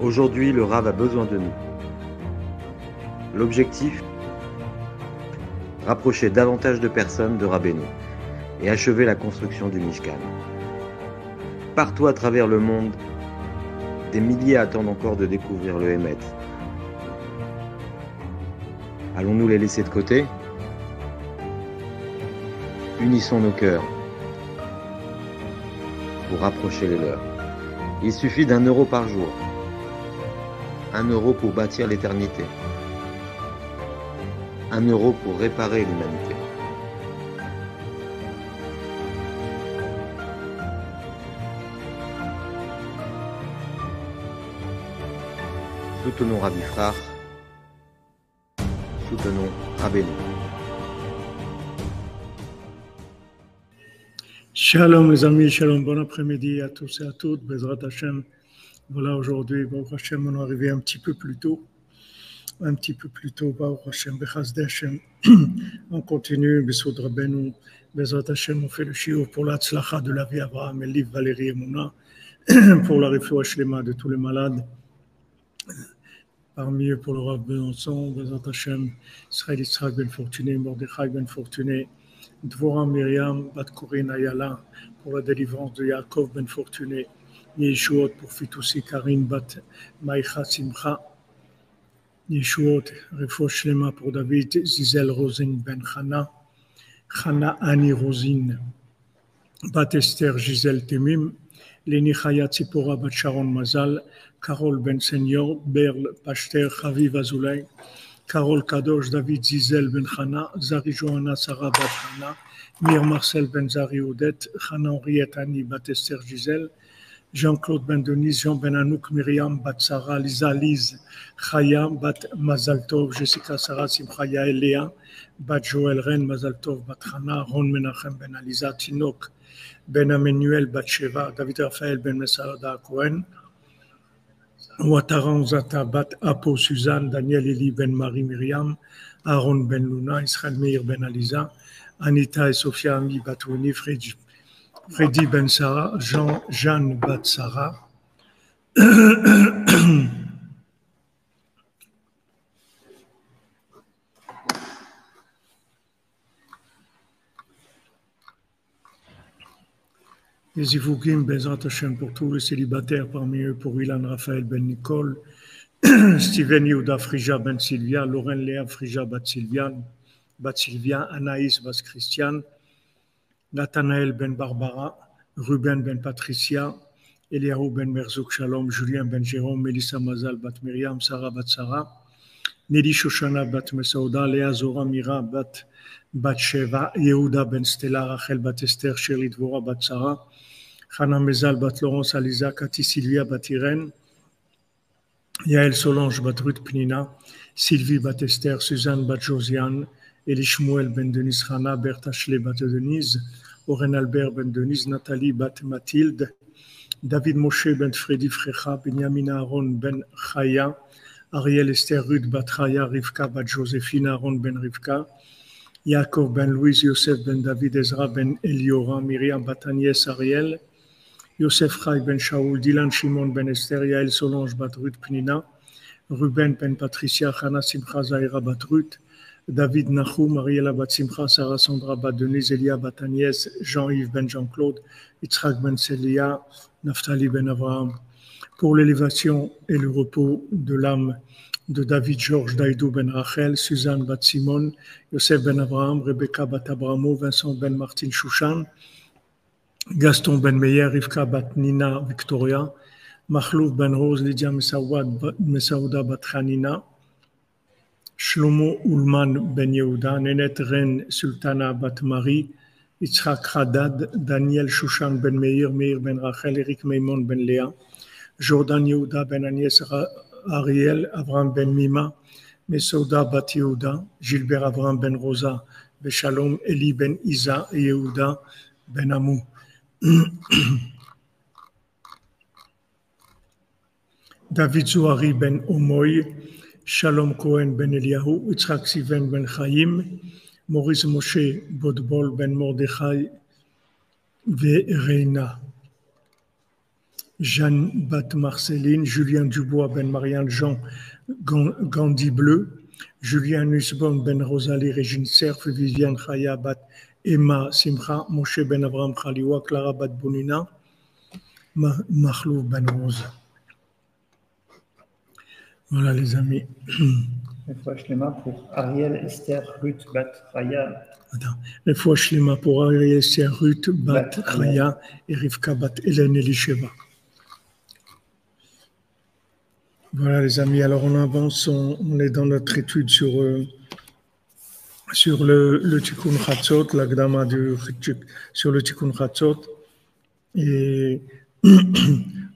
Aujourd'hui, le Rav a besoin de nous. L'objectif, rapprocher davantage de personnes de Rabbeinu et achever la construction du Mishkan. Partout à travers le monde, des milliers attendent encore de découvrir le Hémet. Allons-nous les laisser de côté? Unissons nos cœurs pour rapprocher les leurs. Il suffit d'1 € par jour. 1 € pour bâtir l'éternité. 1 € pour réparer l'humanité. Soutenons Rabbi Frach. Soutenons Rabbeinu. Shalom les amis, shalom, bon après-midi à tous et à toutes, Bezrat Hashem. Voilà, aujourd'hui, Baruch Hashem, on est arrivé un petit peu plus tôt, Baruch Hashem, Bechazde Hashem. On continue, Besod Rabbeinu, Bezrat Hashem, on fait le shiur pour la tzlacha de la vie Abraham, et livre Valérie et Mouna, pour la refoua shlema de tous les malades. Parmi eux, pour le Rav Besançon, Bezrat Hashem, Israël Yitzhak Ben Fortuné, Mordechai Ben Fortuné, Dvorah Myriam, Bat Corinne Ayala, pour la délivrance de Yaakov Ben Fortuné, Yeshuot pour Fitoussi Karine Bat Maïcha Simcha, Yeshuot, Refoua Shlema pour David Zizel Rosin Ben Chana, Chana Ani Rosine, Bat Esther Gisèle Temim, Leni Chaya Tzipora Bat Sharon Mazal, Carole Ben Senior, Berl Pachter Chaviv Azoulay, Carole Kadosh, David Zizel Ben Chana, Zari Johanna Sarah Bat Chana, Mir Marcel Ben Zari Odette, Chana Henriette Annie Bat Esther Gisèle, Jean-Claude Ben Denise, Jean Ben Anouk, Myriam Bat Sarah, Lisa Lise, Chaya Bat Mazaltov, Jessica Sarah Simcha Yael Léa, Bat Joël Ren Mazaltov Bat Chana, Ron Menachem Ben Aliza, Tinok Ben Emmanuel Bat Sheva, David Raphaël Ben Mesada Cohen, Ouattaran Zata Bat Apo Suzanne, Daniel Eli Ben Marie Myriam, Aaron Ben Luna, Israël Meir Ben Aliza, Anita et Sophia Ami Bat Wini, Freddy Ben Sarah, Jeanne Bat Sarah, les Ivougim Bezrat Hashem pour tous les célibataires, parmi eux pour Ilan Raphaël Ben Nicole, Steven Yehuda Frija Ben Sylvia, Lauren Léa Frija Bat Sylvia, Anaïs Bat Christian, Nathanaël Ben Barbara, Ruben Ben Patricia, Eliaou Ben Merzouk Shalom, Julien Ben Jérôme, Melissa Mazal Bat Myriam, Sarah Bat Sarah, Nelly Shoshana Bat Mesauda, Léa Zora Mira Bat Sheva, Yehuda Ben Stella, Rachel Bat Esther, Sheri Dvorah Bat Sarah, Chana Mezal Bat Laurence Aliza, Cathy Sylvia Bat Irène, Yael Solange Bat Ruth Pnina, Sylvie Bat Esther, Suzanne Bat Josiane, Eli Shmuel Ben Denise Chana, Bertha Shle Bat Denise, Oren Albert Ben Denise, Nathalie Bat Mathilde, David Moshe Ben Freddy Frecha, Benjamin Aaron Ben Chaya, Ariel Esther Ruth Bat Chaya, Rivka Bat Joséphine, Aaron Ben Rivka, Yaakov Ben Louise, Yosef Ben David, Ezra Ben Eliora, Myriam Bat Agnès Ariel, Yosef Chai Ben Shaoul, Dylan Shimon Ben Esther, Yael Solange Bat Ruth Pnina, Ruben Ben Patricia, Chana Simcha Zahira Bat Ruth, David Nahum, Mariela Bat Simcha, Sarah Sandra Bat Denise, Elia Bat Agnès, Jean-Yves Ben Jean-Claude, Yitzhak Ben Celia, Naftali Ben Abraham, pour l'élévation et le repos de l'âme de David Georges Daïdou Ben Rachel, Suzanne Bat Simon, Yosef Ben Abraham, Rebecca Bat Abramo, Vincent Ben Martin Chouchan, Gaston Ben Meyer, Rivka Bat Nina Victoria, Mahlouf Ben Rose, Lydia Mesauda Bat Hanina, Shlomo Ulman Ben Yehuda, Nenet Ren Sultana Bat Marie, Yitzhak Haddad, Daniel Shushan Ben Meir, Meir Ben Rachel, Eric Meimon Ben Léa, Jordan Yehuda Ben Agnès Ariel, Abraham Ben Mima, Mesauda Bat Yehuda, Gilbert Abraham Ben Rosa, Beshalom Eli Ben Isa et Yehuda Ben Amou. David Zouari Ben Omoy, Shalom Cohen Ben Eliyahu, Yitzhak Siven Ben Chaim, Maurice Moshe Bodbol Ben Mordechai Vereina. Jeanne Bat Marceline, Julien Dubois Ben Marianne Jean Gandhi Bleu, Julien Nussbaum Ben Rosalie Régine Cerf, Viviane Chaya Bat Emma Simcha, Moshe Ben Abraham Khaliwa, Clara Bat Bounina, Mahlouf Ben Rose. Voilà les amis. Une fois Shlema pour Ariel Esther Ruth Bat Chaya. Les fois Shlema pour Ariel Esther Ruth Bat Chaya et Rivka Bat Hélène Elisheva. Voilà les amis, alors on avance, on est dans notre étude sur le Tikkun Chatzot, l'Agdama sur le Tikkun Chatzot. Et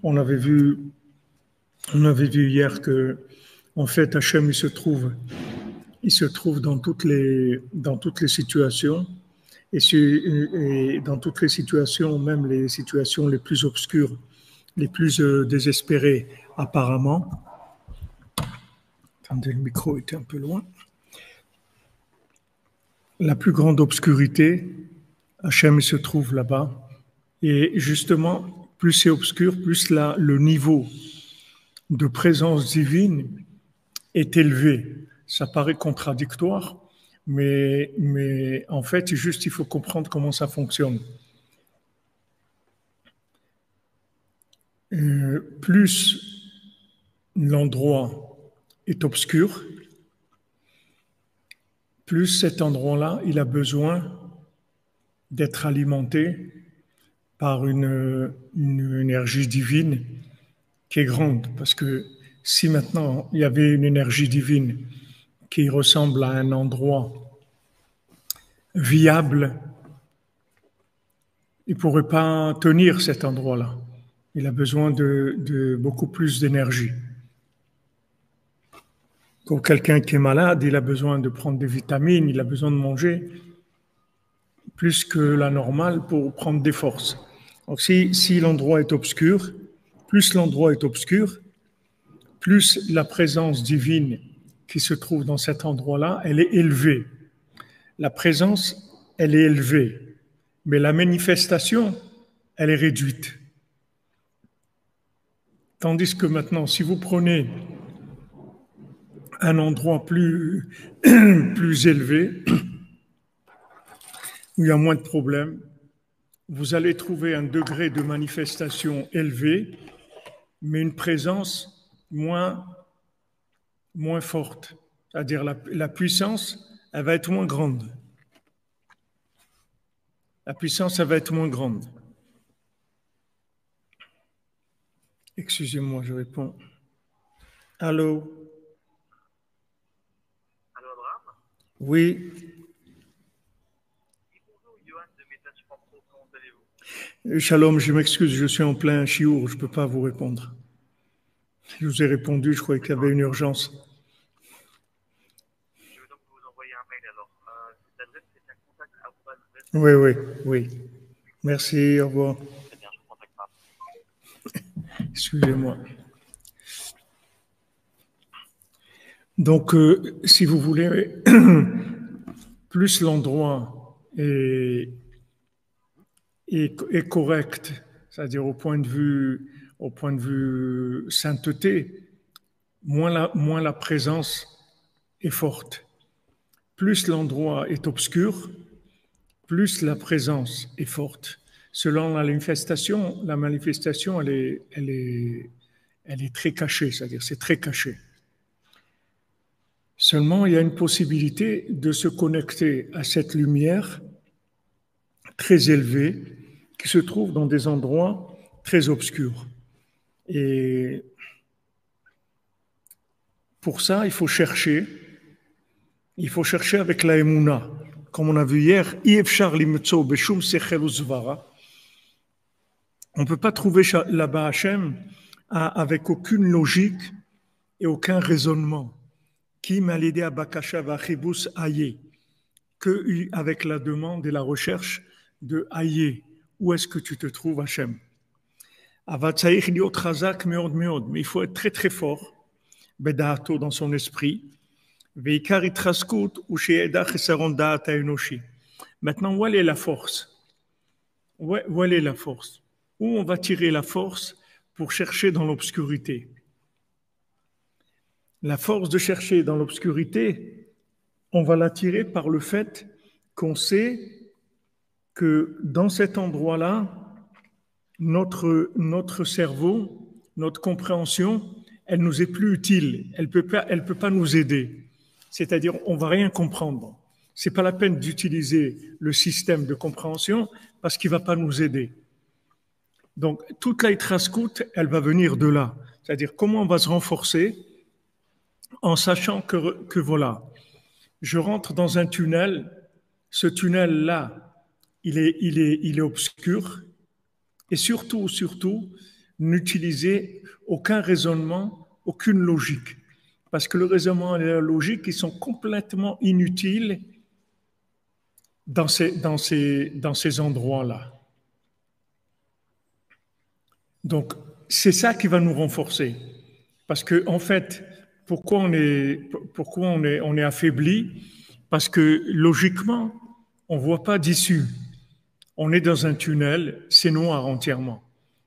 on avait vu hier que en fait Hachem il se trouve dans toutes les situations et dans toutes les situations, même les situations les plus obscures, les plus désespérées apparemment. Attendez, le micro était un peu loin. La plus grande obscurité, Hachem se trouve là-bas. Et justement, plus c'est obscur, plus le niveau de présence divine est élevé. Ça paraît contradictoire, mais en fait, juste il faut comprendre comment ça fonctionne. Plus l'endroit est obscur, plus cet endroit-là, il a besoin d'être alimenté par une énergie divine qui est grande. Parce que si maintenant il y avait une énergie divine qui ressemble à un endroit viable, il ne pourrait pas tenir cet endroit-là. Il a besoin de beaucoup plus d'énergie. Pour quelqu'un qui est malade, il a besoin de prendre des vitamines, il a besoin de manger plus que la normale pour prendre des forces. Donc si l'endroit est obscur, plus l'endroit est obscur, plus la présence divine qui se trouve dans cet endroit-là, elle est élevée. La présence, elle est élevée, mais la manifestation, elle est réduite. Tandis que maintenant, si vous prenez un endroit plus élevé, où il y a moins de problèmes, vous allez trouver un degré de manifestation élevé, mais une présence moins forte. C'est-à-dire la puissance, elle va être moins grande. La puissance, elle va être moins grande. Excusez-moi, je réponds. Allô? Allô, Abraham? Oui. Bonjour, Johan de Métation Pro, comment allez-vous? Shalom, je m'excuse, je suis en plein chiour, je ne peux pas vous répondre. Je vous ai répondu, je croyais qu'il y avait une urgence. Je vais donc vous envoyer un mail alors. Cette adresse, c'est un contact à Oui. Merci, au revoir. Très bien, je vous contacte pas. Excusez-moi. Donc, si vous voulez, plus l'endroit est correct, c'est-à-dire au point de vue sainteté, moins la présence est forte. Plus l'endroit est obscur, plus la présence est forte. Selon la manifestation, elle est très cachée, c'est-à-dire c'est très caché. Seulement, il y a une possibilité de se connecter à cette lumière très élevée qui se trouve dans des endroits très obscurs. Et pour ça, il faut chercher avec la Emouna. Comme on a vu hier, on ne peut pas trouver là-bas Hachem avec aucune logique et aucun raisonnement. Qui m'a aidé à Bakasha Vachibus Aye, que avec la demande et la recherche de Aye, où est-ce que tu te trouves, Hachem? Mais il faut être très très fort, Bedato dans son esprit. Maintenant, où est la force? Où est la force? Où on va tirer la force pour chercher dans l'obscurité. La force de chercher dans l'obscurité, on va l'attirer par le fait qu'on sait que dans cet endroit-là, notre cerveau, notre compréhension, elle nous est plus utile. Elle peut pas nous aider. C'est-à-dire, on va rien comprendre. C'est pas la peine d'utiliser le système de compréhension parce qu'il va pas nous aider. Donc, toute la Yitraskout, elle va venir de là. C'est-à-dire, comment on va se renforcer en sachant que voilà, je rentre dans un tunnel. Ce tunnel-là, il est obscur. Et surtout, n'utilisez aucun raisonnement, aucune logique. Parce que le raisonnement et la logique, ils sont complètement inutiles dans ces endroits-là. Donc, c'est ça qui va nous renforcer. Parce que, en fait, pourquoi on est affaibli? Parce que, logiquement, on ne voit pas d'issue. On est dans un tunnel, c'est noir entièrement.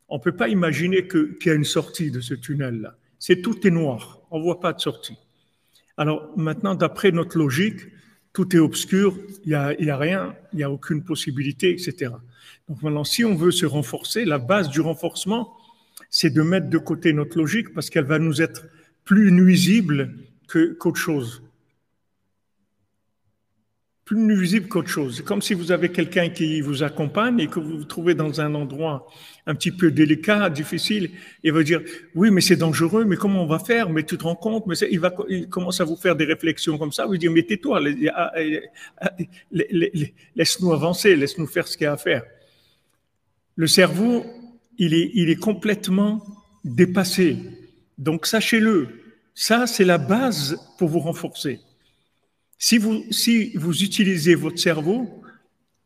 On ne peut pas imaginer qu'il y a une sortie de ce tunnel-là. Tout est noir, on ne voit pas de sortie. Alors maintenant, d'après notre logique, tout est obscur, il n'y a rien, il n'y a aucune possibilité, etc. Donc maintenant, si on veut se renforcer, la base du renforcement, c'est de mettre de côté notre logique parce qu'elle va nous être plus nuisible qu'autre chose. Plus nuisible qu'autre chose. C'est comme si vous avez quelqu'un qui vous accompagne et que vous vous trouvez dans un endroit un petit peu délicat, difficile, et va dire « Oui, mais c'est dangereux, mais comment on va faire? Mais tu te rends compte ?» Mais il commence à vous faire des réflexions comme ça, vous dire « Mais tais-toi, laisse-nous avancer, laisse-nous faire ce qu'il y a à faire. » Le cerveau, il est complètement dépassé. Donc sachez-le, ça c'est la base pour vous renforcer. Si vous utilisez votre cerveau,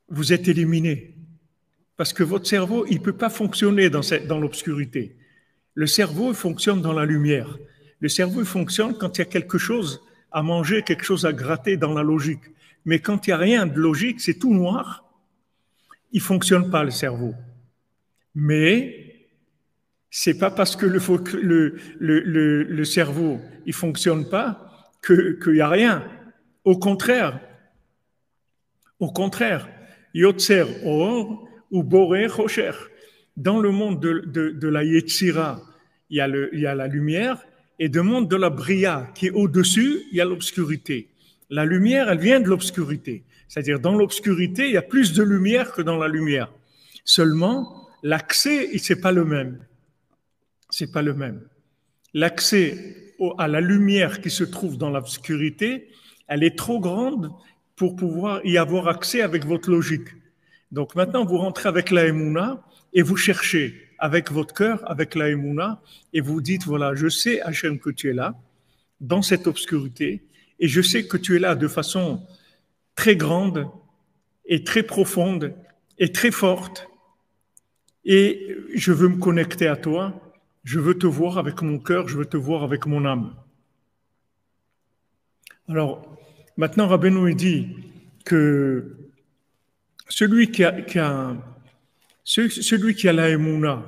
vous êtes éliminé. Parce que votre cerveau, il ne peut pas fonctionner dans l'obscurité. Le cerveau fonctionne dans la lumière. Le cerveau fonctionne quand il y a quelque chose à manger, quelque chose à gratter dans la logique. Mais quand il n'y a rien de logique, c'est tout noir, il ne fonctionne pas le cerveau. Mais c'est pas parce que le cerveau il fonctionne pas qu'il n'y a rien. Au contraire, Yotzer Or ou Boré Chocher. Dans le monde de la Yetzira, il y a la lumière, et dans le monde de la Bria, qui est au-dessus, il y a l'obscurité. La lumière, elle vient de l'obscurité. C'est-à-dire, dans l'obscurité, il y a plus de lumière que dans la lumière. Seulement, l'accès, c'est pas le même. C'est pas le même. L'accès à la lumière qui se trouve dans l'obscurité, elle est trop grande pour pouvoir y avoir accès avec votre logique. Donc maintenant, vous rentrez avec la Emouna et vous cherchez avec votre cœur, avec la Emouna, et vous dites, voilà, je sais, Hachem, que tu es là, dans cette obscurité, et je sais que tu es là de façon très grande et très profonde et très forte, et je veux me connecter à toi, je veux te voir avec mon cœur, je veux te voir avec mon âme. Alors, maintenant, Rabbeinu dit que celui qui a la Emouna,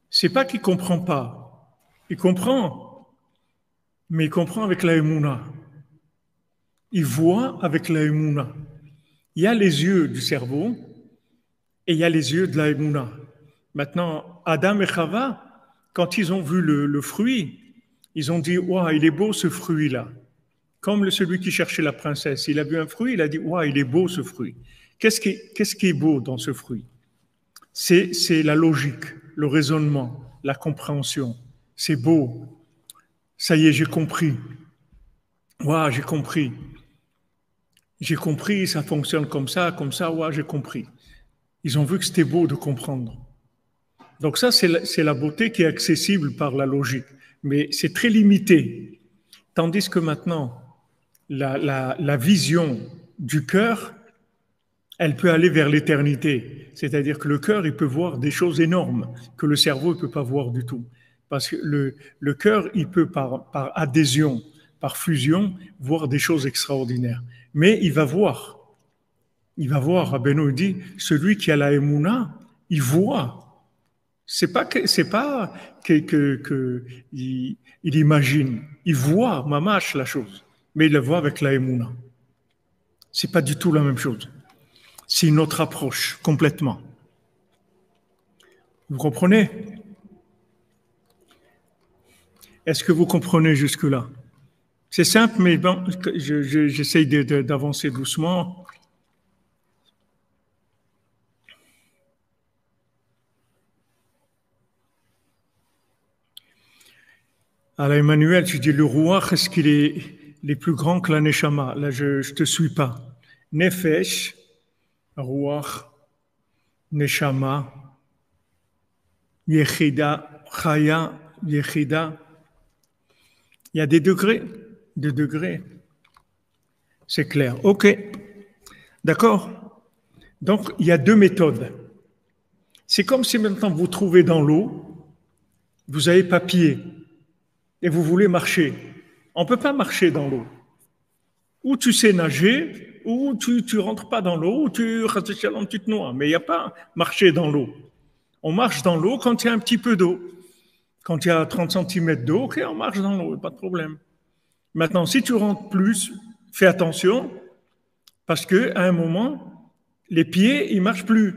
c'est pas qu'il comprend pas. Il comprend, mais il comprend avec la Emouna. Il voit avec la Emouna. Il y a les yeux du cerveau et il y a les yeux de la Emouna. Maintenant, Adam et Chava, quand ils ont vu le fruit, ils ont dit « Waouh, il est beau ce fruit-là ». Comme celui qui cherchait la princesse, il a vu un fruit, il a dit « Waouh, il est beau ce fruit ». Qu'est-ce qui est beau dans ce fruit? C'est la logique, le raisonnement, la compréhension. C'est beau. Ça y est, j'ai compris. Waouh, j'ai compris. J'ai compris, ça fonctionne comme ça, waouh, j'ai compris. Ils ont vu que c'était beau de comprendre. Donc ça, c'est la beauté qui est accessible par la logique. Mais c'est très limité. Tandis que maintenant, la vision du cœur, elle peut aller vers l'éternité. C'est-à-dire que le cœur, il peut voir des choses énormes que le cerveau ne peut pas voir du tout. Parce que le cœur, il peut par adhésion, par fusion, voir des choses extraordinaires. Mais il va voir. Il va voir, Rabbeinu dit, celui qui a la Emouna, il voit. il imagine, il voit mamash la chose, mais il le voit avec la émouna. C'est pas du tout la même chose. C'est une autre approche complètement. Vous comprenez? Est-ce que vous comprenez jusque-là? C'est simple, mais bon, j'essaye d'avancer doucement. Alors Emmanuel, tu dis le roi, est-ce qu'il est plus grand que la neshama? Là, je te suis pas. Nefesh, roi, neshama, yechida, chaya, yechida. Il y a des degrés, C'est clair. OK. D'accord. Donc, il y a deux méthodes. C'est comme si maintenant vous trouvez dans l'eau, vous avez pas pied et vous voulez marcher. On ne peut pas marcher dans l'eau. Ou tu sais nager, ou tu rentres pas dans l'eau, ou tu te noies. Mais il n'y a pas marcher dans l'eau. On marche dans l'eau quand il y a un petit peu d'eau. Quand il y a 30 cm d'eau, OK, on marche dans l'eau, pas de problème. Maintenant, si tu rentres plus, fais attention, parce qu'à un moment, les pieds, ils marchent plus.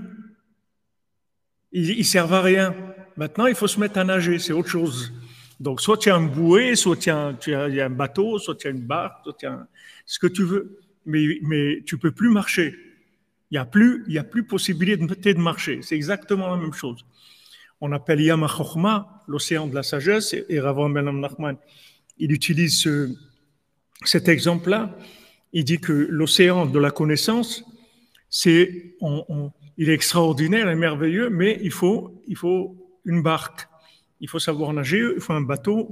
Ils servent à rien. Maintenant, il faut se mettre à nager, c'est autre chose. Donc, soit tu as un bouée, soit il y a un bateau, soit tu as une barque, soit tu as ce que tu veux. Mais tu peux plus marcher. Il y a plus possibilité de marcher. C'est exactement la même chose. On appelle Yam HaChochma, l'océan de la sagesse, et Rav Ben Nachman, il utilise cet exemple-là. Il dit que l'océan de la connaissance, il est extraordinaire et merveilleux, mais il faut une barque. Il faut savoir nager, il faut un bateau,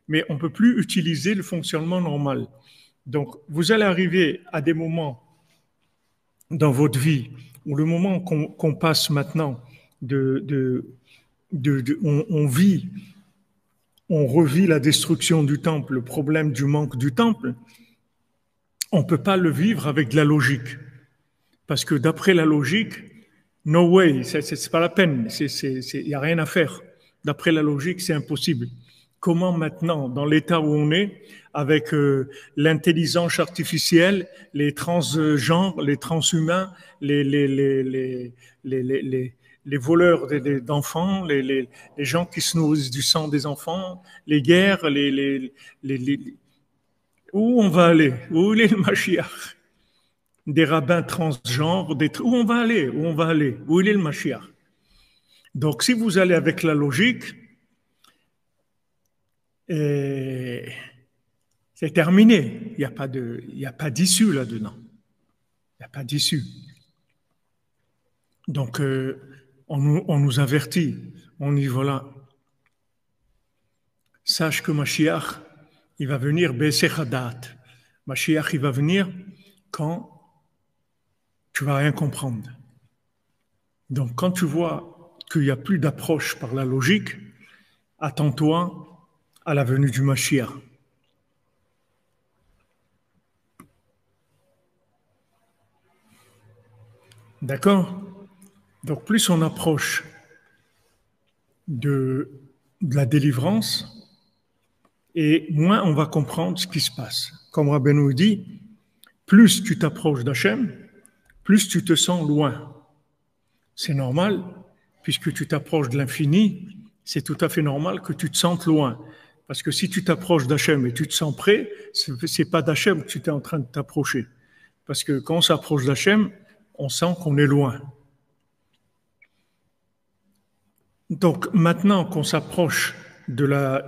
mais on ne peut plus utiliser le fonctionnement normal. Donc, vous allez arriver à des moments dans votre vie, où le moment qu'on passe maintenant on revit la destruction du temple, le problème du manque du temple, on ne peut pas le vivre avec de la logique. Parce que d'après la logique, no way, c'est pas la peine, il n'y a rien à faire. D'après la logique, c'est impossible. Comment maintenant, dans l'état où on est, avec l'intelligence artificielle, les transgenres, les transhumains, les voleurs d'enfants, les gens qui se nourrissent du sang des enfants, les guerres, où on va aller? Où est le Mashiach? Des rabbins transgenres, où on va aller? Où est le Mashiach? Donc, si vous allez avec la logique, c'est terminé. Il n'y a pas d'issue là-dedans. Il n'y a pas d'issue. Donc, on nous avertit. On dit, voilà, sache que Mashiach, il va venir Be'esechadat. Mashiach, il va venir quand tu vas rien comprendre. Donc, quand tu vois qu'il n'y a plus d'approche par la logique, attends-toi à la venue du Mashiach. D'accord? Donc, plus on approche de la délivrance, et moins on va comprendre ce qui se passe. Comme Rabbeinu dit, plus tu t'approches d'Hachem, plus tu te sens loin. C'est normal, puisque tu t'approches de l'infini, c'est tout à fait normal que tu te sentes loin. Parce que si tu t'approches d'Hachem et tu te sens près, c'est pas d'Hachem que tu es en train de t'approcher. Parce que quand on s'approche d'Hachem, on sent qu'on est loin. Donc maintenant qu'on s'approche de la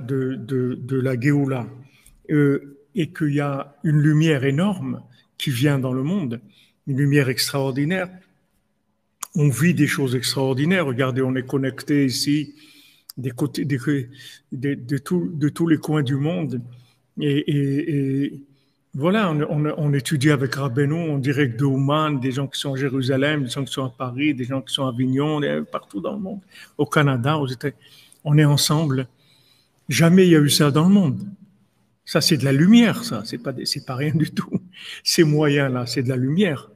Géoula et qu'il y a une lumière énorme qui vient dans le monde, une lumière extraordinaire, on vit des choses extraordinaires. Regardez, on est connecté ici de tous les coins du monde. Et voilà, on étudie avec Rabbeinu, on direct de Ouman, des gens qui sont à Jérusalem, des gens qui sont à Paris, des gens qui sont à Avignon, partout dans le monde, au Canada, aux États-Unis. On est ensemble. Jamais il y a eu ça dans le monde. Ça, c'est de la lumière, ça. C'est pas rien du tout. Ces moyens-là, c'est de la lumière.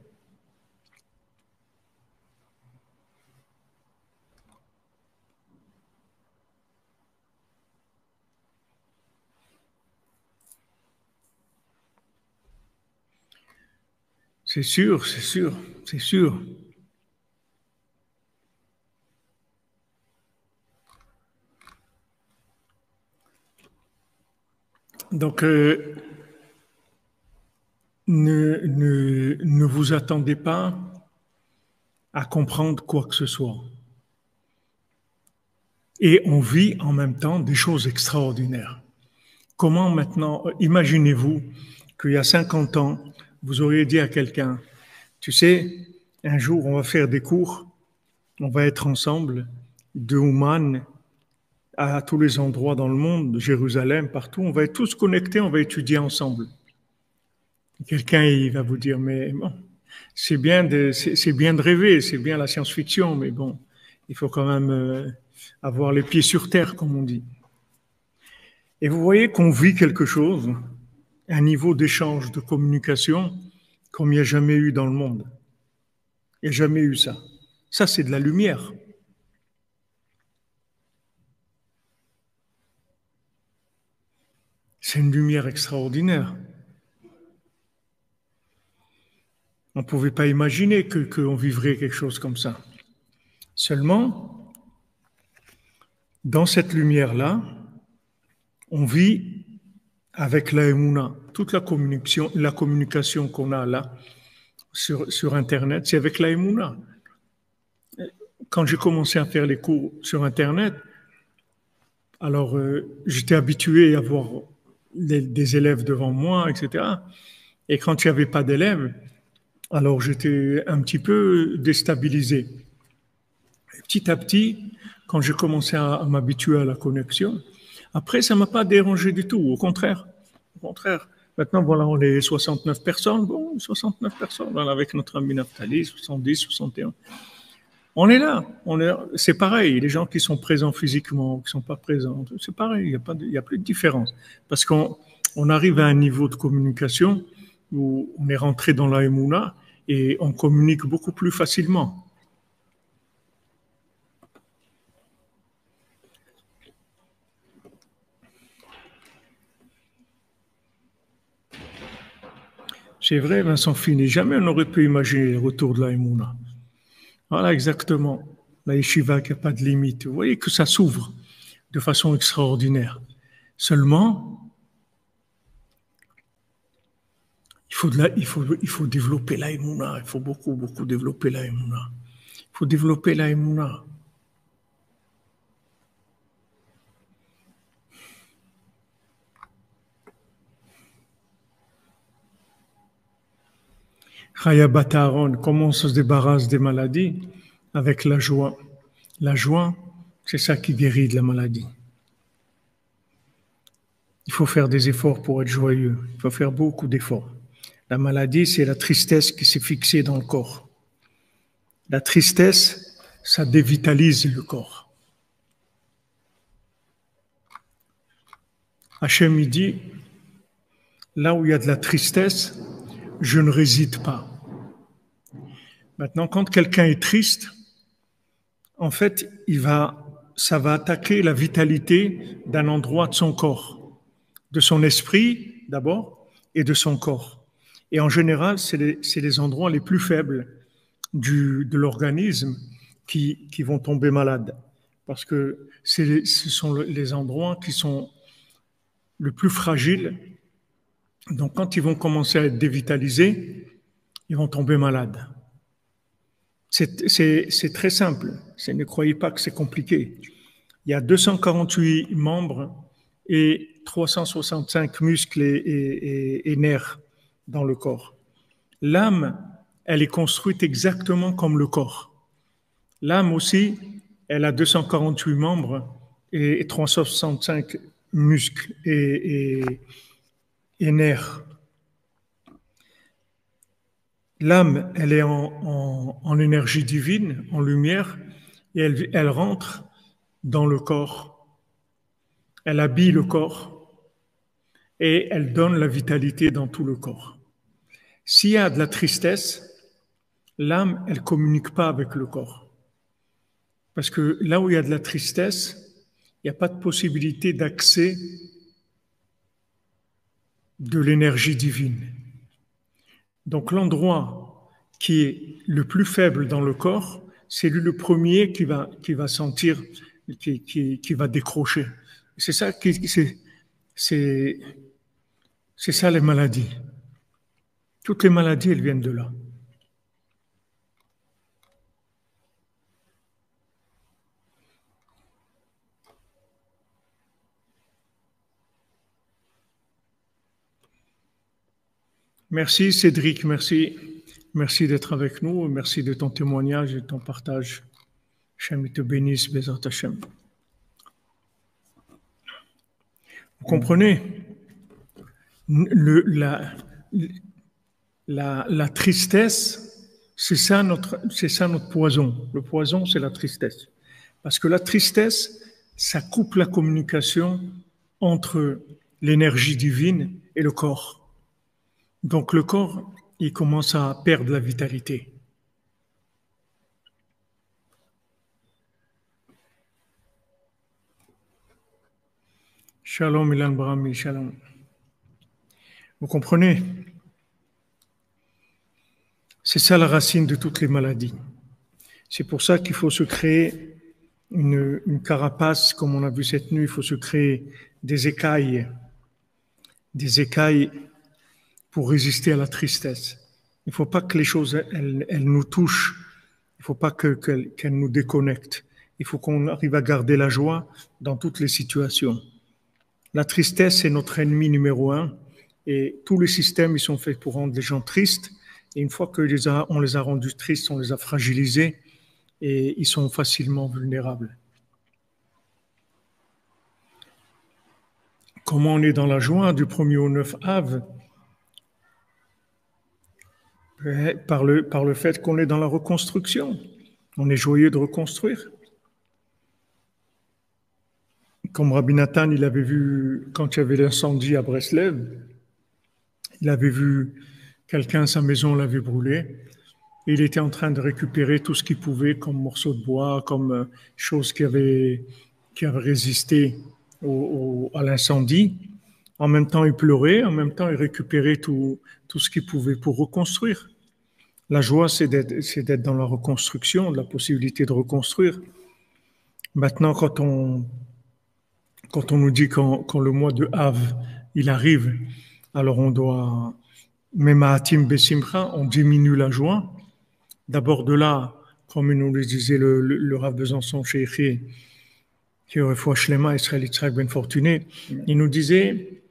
C'est sûr, c'est sûr, c'est sûr. Donc, ne vous attendez pas à comprendre quoi que ce soit. Et on vit en même temps des choses extraordinaires. Comment maintenant, imaginez-vous qu'il y a 50 ans, vous auriez dit à quelqu'un, tu sais, un jour on va faire des cours, on va être ensemble, de Ouman à tous les endroits dans le monde, Jérusalem, partout, on va être tous connectés, on va étudier ensemble. Quelqu'un, il va vous dire, mais bon, c'est bien de rêver, c'est bien la science-fiction, mais bon, il faut quand même avoir les pieds sur terre, comme on dit. Et vous voyez qu'on vit quelque chose, un niveau d'échange, de communication, comme il n'y a jamais eu dans le monde. Il n'y a jamais eu ça. Ça, c'est de la lumière. C'est une lumière extraordinaire. On ne pouvait pas imaginer qu'on vivrait quelque chose comme ça. Seulement, dans cette lumière-là, on vit avec la Emouna. Toute la communication qu'on a là, sur Internet, c'est avec la Emouna. Quand j'ai commencé à faire les cours sur Internet, alors j'étais habitué à avoir des élèves devant moi, etc. Et quand il n'y avait pas d'élèves, alors j'étais un petit peu déstabilisé. Et petit à petit, quand j'ai commencé à m'habituer à la connexion, après, ça ne m'a pas dérangé du tout, au contraire. Au contraire. Maintenant, voilà, on est 69 personnes. Bon, 69 personnes, voilà, avec notre ami Naftali, 70, 61. On est là. C'est pareil. Les gens qui sont présents physiquement, qui ne sont pas présents, c'est pareil. Il n'y a plus de différence. Parce qu'on arrive à un niveau de communication où on est rentré dans la Emouna et on communique beaucoup plus facilement. C'est vrai, Vincent Fini, jamais on n'aurait pu imaginer le retour de la Emouna. Voilà, exactement. La yeshiva qui n'a pas de limite. Vous voyez que ça s'ouvre de façon extraordinaire. Seulement, il faut développer la Emouna. Il faut beaucoup développer la Emouna. Il faut développer la Emouna. Chaya Bat Aaron, comment on se débarrasse des maladies? Avec la joie. La joie, c'est ça qui guérit de la maladie. Il faut faire des efforts pour être joyeux. Il faut faire beaucoup d'efforts. La maladie, c'est la tristesse qui s'est fixée dans le corps. La tristesse, ça dévitalise le corps. Hachem, il dit, là où il y a de la tristesse, je ne réside pas. Maintenant, quand quelqu'un est triste, en fait, ça va attaquer la vitalité d'un endroit de son corps, de son esprit d'abord et de son corps. Et en général, c'est les endroits les plus faibles de l'organisme qui vont tomber malades. Parce que ce sont les endroits qui sont le plus fragiles. Donc, quand ils vont commencer à être dévitalisés, ils vont tomber malades. C'est très simple. Ne croyez pas que c'est compliqué. Il y a 248 membres et 365 muscles et nerfs dans le corps. L'âme, elle est construite exactement comme le corps. L'âme aussi, elle a 248 membres et 365 muscles et nerfs. L'âme, elle est en énergie divine, en lumière, et elle rentre dans le corps. Elle habille le corps et elle donne la vitalité dans tout le corps. S'il y a de la tristesse, l'âme, elle ne communique pas avec le corps. Parce que là où il y a de la tristesse, il n'y a pas de possibilité d'accès de l'énergie divine. Donc l'endroit qui est le plus faible dans le corps, c'est lui le premier qui va sentir, qui va décrocher. C'est ça c'est ça les maladies. Toutes les maladies, elles viennent de là. Merci Cédric, merci. Merci d'être avec nous, merci de ton témoignage et de ton partage. Hachem te bénisse, Bezat Hachem. Vous comprenez? La tristesse, c'est ça notre poison. Le poison, c'est la tristesse. Parce que la tristesse, ça coupe la communication entre l'énergie divine et le corps. Donc le corps, il commence à perdre la vitalité. Shalom Ilan Brahmi, shalom. Vous comprenez? C'est ça la racine de toutes les maladies. C'est pour ça qu'il faut se créer une carapace, comme on a vu cette nuit, il faut se créer des écailles pour résister à la tristesse. Il ne faut pas que les choses, elles nous touchent. Il ne faut pas qu'elles nous déconnectent. Il faut qu'on arrive à garder la joie dans toutes les situations. La tristesse est notre ennemi numéro 1 et tous les systèmes ils sont faits pour rendre les gens tristes. Et une fois qu'on les a rendus tristes, on les a fragilisés et ils sont facilement vulnérables. Comment on est dans la joie du 1er au 9 Av? Par le fait qu'on est dans la reconstruction. On est joyeux de reconstruire. Comme Rabbi Nathan, il avait vu, quand il y avait l'incendie à Breslev, il avait vu quelqu'un, sa maison l'avait brûlé, et il était en train de récupérer tout ce qu'il pouvait comme morceaux de bois, comme choses qui avaient résisté à l'incendie. En même temps, il pleurait, en même temps, il récupérait tout ce qu'il pouvait pour reconstruire. La joie, c'est d'être dans la reconstruction, de la possibilité de reconstruire. Maintenant, quand on nous dit quand le mois de Av, il arrive, alors on doit, même à Atim Besimcha, on diminue la joie. D'abord de là, comme nous le disait le Rav Besançon Sheikhi, qui aurait foi Shlema, Israël Yitzhak Ben Fortuné, il nous disait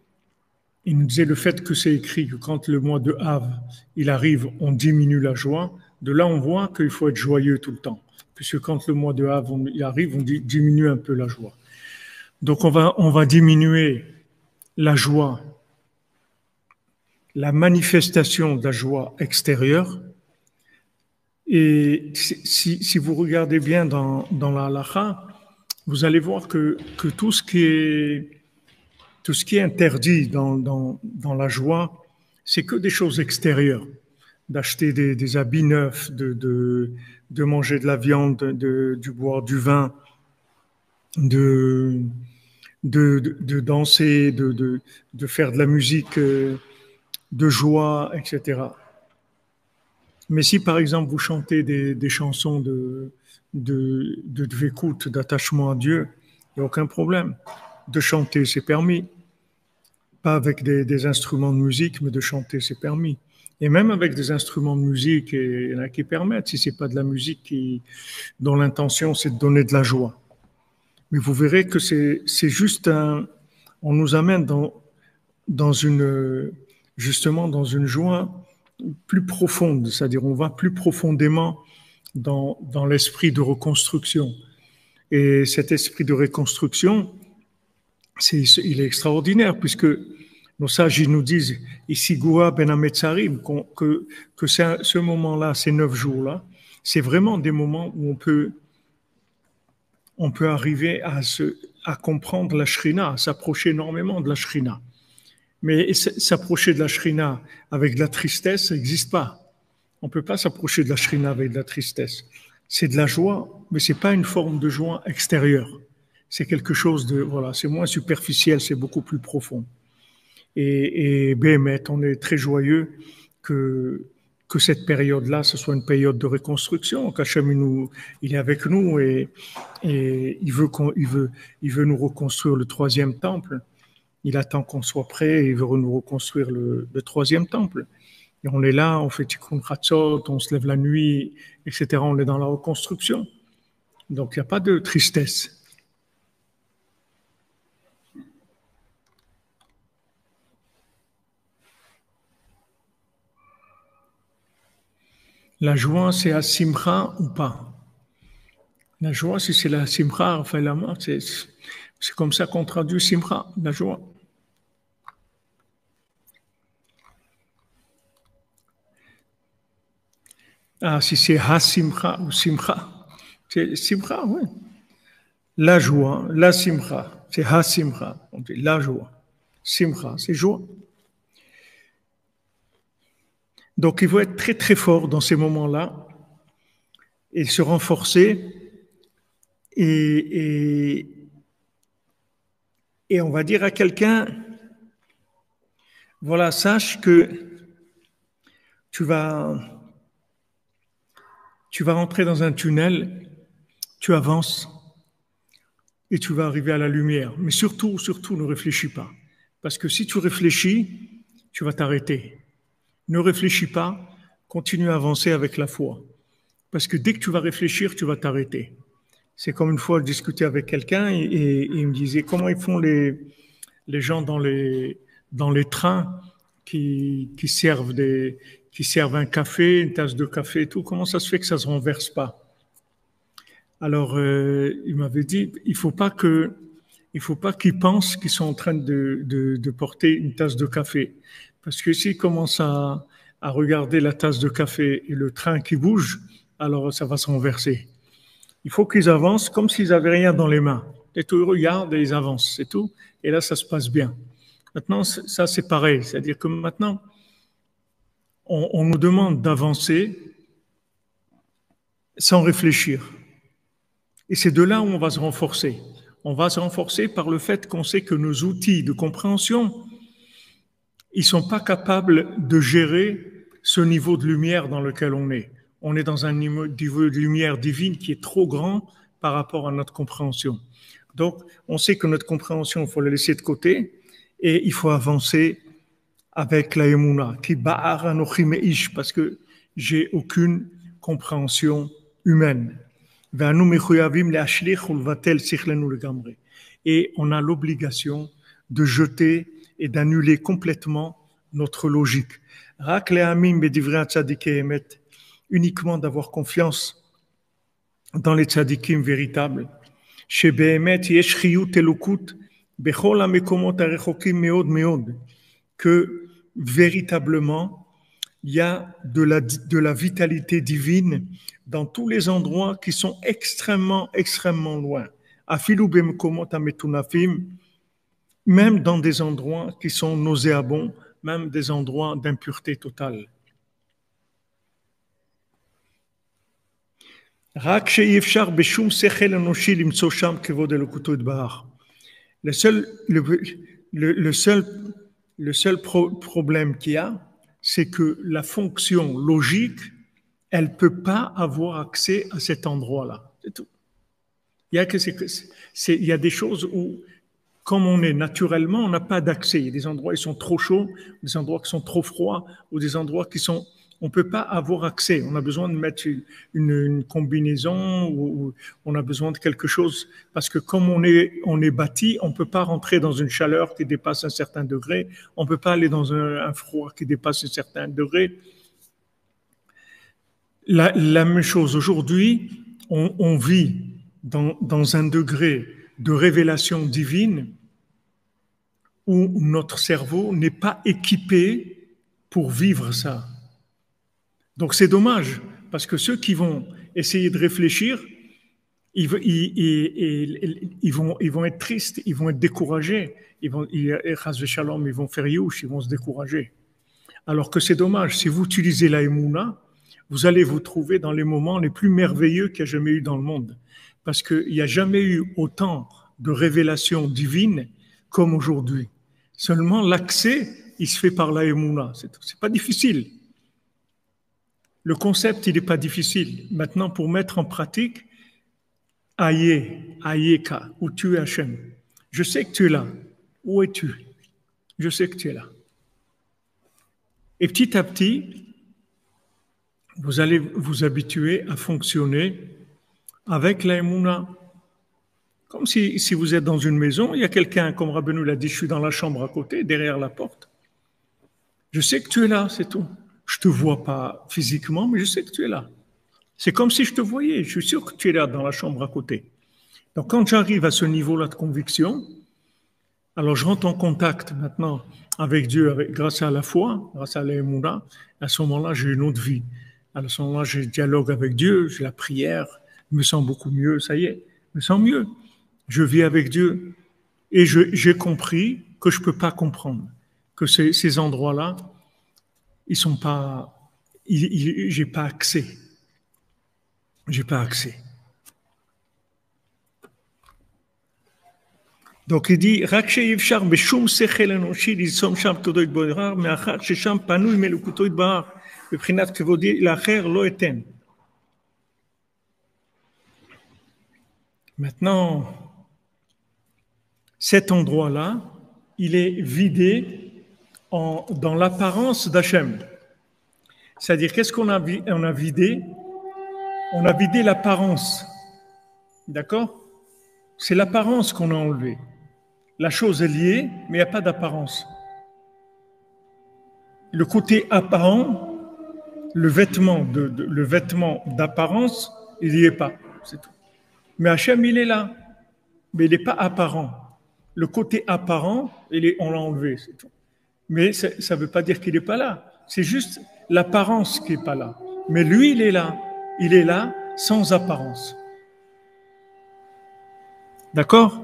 le fait que c'est écrit que quand le mois de Av, il arrive, on diminue la joie. De là, on voit qu'il faut être joyeux tout le temps. Puisque quand le mois de Av, il arrive, on diminue un peu la joie. Donc, on va diminuer la joie, la manifestation de la joie extérieure. Et si vous regardez bien dans la halakha, vous allez voir que tout ce qui est interdit dans la joie, c'est que des choses extérieures. D'acheter des habits neufs, de manger de la viande, de boire du vin, de danser, de faire de la musique de joie, etc. Mais si, par exemple, vous chantez des chansons de dvekout, d'attachement à Dieu, il n'y a aucun problème. De chanter, c'est permis. Pas avec des instruments de musique, mais de chanter, c'est permis. Et même avec des instruments de musique, il y en a qui permettent, si ce n'est pas de la musique dont l'intention, c'est de donner de la joie. Mais vous verrez que c'est juste on nous amène dans une joie plus profonde, c'est-à-dire on va plus profondément dans l'esprit de reconstruction. Et cet esprit de reconstruction, il est extraordinaire, puisque nos sages ils nous disent ici Goua Ben Ametzarim que ce moment-là, ces 9 jours-là, c'est vraiment des moments où on peut arriver à comprendre la Shrina, à s'approcher énormément de la Shrina. Mais s'approcher de la Shrina avec de la tristesse, ça n'existe pas. On ne peut pas s'approcher de la Shrina avec de la tristesse. C'est de la joie, mais ce n'est pas une forme de joie extérieure. C'est quelque chose c'est moins superficiel, c'est beaucoup plus profond. Et Béhémet, on est très joyeux que que cette période-là, ce soit une période de reconstruction, qu'Hachem il est avec nous et il veut nous reconstruire le troisième temple. Il attend qu'on soit prêt et il veut nous reconstruire le troisième temple. Et on est là, on fait Tikkun Chatzot, on se lève la nuit, etc. On est dans la reconstruction. Donc il n'y a pas de tristesse. La joie, c'est à Simcha ou pas? La joie, si c'est la Simcha, enfin la mort, c'est comme ça qu'on traduit Simcha, la joie. Ah, si c'est Ha-Simcha ou Simcha, c'est Simcha, oui. La joie, la Simcha, c'est Ha-Simcha, on dit la joie. Simcha, c'est joie. Donc, il faut être très très fort dans ces moments-là et se renforcer et on va dire à quelqu'un, voilà, sache que tu vas rentrer dans un tunnel, tu avances et tu vas arriver à la lumière. Mais surtout, ne réfléchis pas. Parce que si tu réfléchis, tu vas t'arrêter. Ne réfléchis pas, continue à avancer avec la foi. Parce que dès que tu vas réfléchir, tu vas t'arrêter. C'est comme une fois, je discutais avec quelqu'un et il me disait comment ils font les gens dans les trains qui servent un café, une tasse de café et tout, comment ça se fait que ça ne se renverse pas? Alors, il m'avait dit, il faut pas qu'ils pensent qu'ils sont en train de porter une tasse de café. Parce que s'ils commencent à regarder la tasse de café et le train qui bouge, alors ça va se renverser. Il faut qu'ils avancent comme s'ils n'avaient rien dans les mains. Et tout, ils regardent et ils avancent, c'est tout. Et là, ça se passe bien. Maintenant, ça, c'est pareil. C'est-à-dire que maintenant, on nous demande d'avancer sans réfléchir. Et c'est de là où on va se renforcer. On va se renforcer par le fait qu'on sait que nos outils de compréhension, ils sont pas capables de gérer ce niveau de lumière dans lequel on est. On est dans un niveau de lumière divine qui est trop grand par rapport à notre compréhension. Donc, on sait que notre compréhension, il faut la laisser de côté et il faut avancer avec la Emouna, qui ba'ar anochi meish, parce que j'ai aucune compréhension humaine. Et on a l'obligation de jeter et d'annuler complètement notre logique. Uniquement d'avoir confiance dans les tzadikim véritables. Que véritablement, il y a de la vitalité divine dans tous les endroits qui sont extrêmement, extrêmement loin. Même dans des endroits qui sont nauséabonds, même des endroits d'impureté totale. Le seul problème qu'il y a, c'est que la fonction logique, elle ne peut pas avoir accès à cet endroit-là. C'est tout. Il y a des choses où, comme on est naturellement, on n'a pas d'accès. Il y a des endroits qui sont trop chauds, des endroits qui sont trop froids, ou des endroits qui sont... On ne peut pas avoir accès. On a besoin de mettre une combinaison ou on a besoin de quelque chose. Parce que comme on est bâti, on ne peut pas rentrer dans une chaleur qui dépasse un certain degré. On ne peut pas aller dans un froid qui dépasse un certain degré. La même chose. Aujourd'hui, on vit dans un degré de révélation divine où notre cerveau n'est pas équipé pour vivre ça. Donc c'est dommage, parce que ceux qui vont essayer de réfléchir, ils vont être tristes, ils vont être découragés, ils vont faire youch, ils vont se décourager. Alors que c'est dommage, si vous utilisez la Emouna, vous allez vous trouver dans les moments les plus merveilleux qu'il y a jamais eu dans le monde. Parce qu'il n'y a jamais eu autant de révélations divines comme aujourd'hui. Seulement l'accès, il se fait par la Emouna. C'est pas difficile. Le concept, il n'est pas difficile. Maintenant, pour mettre en pratique, Ayeka, où tu es Hachem. Je sais que tu es là. Où es-tu? Je sais que tu es là. Et petit à petit, vous allez vous habituer à fonctionner avec la Emouna. Comme si vous êtes dans une maison, il y a quelqu'un, comme Rabbeinu l'a dit, je suis dans la chambre à côté, derrière la porte. Je sais que tu es là, c'est tout. Je ne te vois pas physiquement, mais je sais que tu es là. C'est comme si je te voyais. Je suis sûr que tu es là dans la chambre à côté. Donc quand j'arrive à ce niveau-là de conviction, alors je rentre en contact maintenant avec Dieu grâce à la foi, grâce à l'Emouna. À ce moment-là, j'ai une autre vie. À ce moment-là, j'ai le dialogue avec Dieu, j'ai la prière, je me sens beaucoup mieux, ça y est, je me sens mieux. Je vis avec Dieu et j'ai compris que je ne peux pas comprendre, que ces endroits-là, ils sont pas, j'ai pas accès. J'ai pas accès. Donc il dit, רק שאי-אפשר בשום שכל אנושי ליצום שם כבודו יתברך, מאחר ששם פנוי מלכותו יתברך, בבחינת כבודי לאחר לא אתן. Maintenant, cet endroit-là, il est vidé dans l'apparence d'Hachem. C'est-à-dire, qu'est-ce qu'on a vidé? On a vidé l'apparence. D'accord? C'est l'apparence qu'on a enlevée. La chose est liée, mais il n'y a pas d'apparence. Le côté apparent, le vêtement d'apparence, il n'y est pas. C'est tout. Mais Hachem, il est là. Mais il n'est pas apparent. Le côté apparent, on l'a enlevé, c'est tout. Mais ça ne veut pas dire qu'il n'est pas là. C'est juste l'apparence qui n'est pas là. Mais lui, il est là. Il est là sans apparence. D'accord?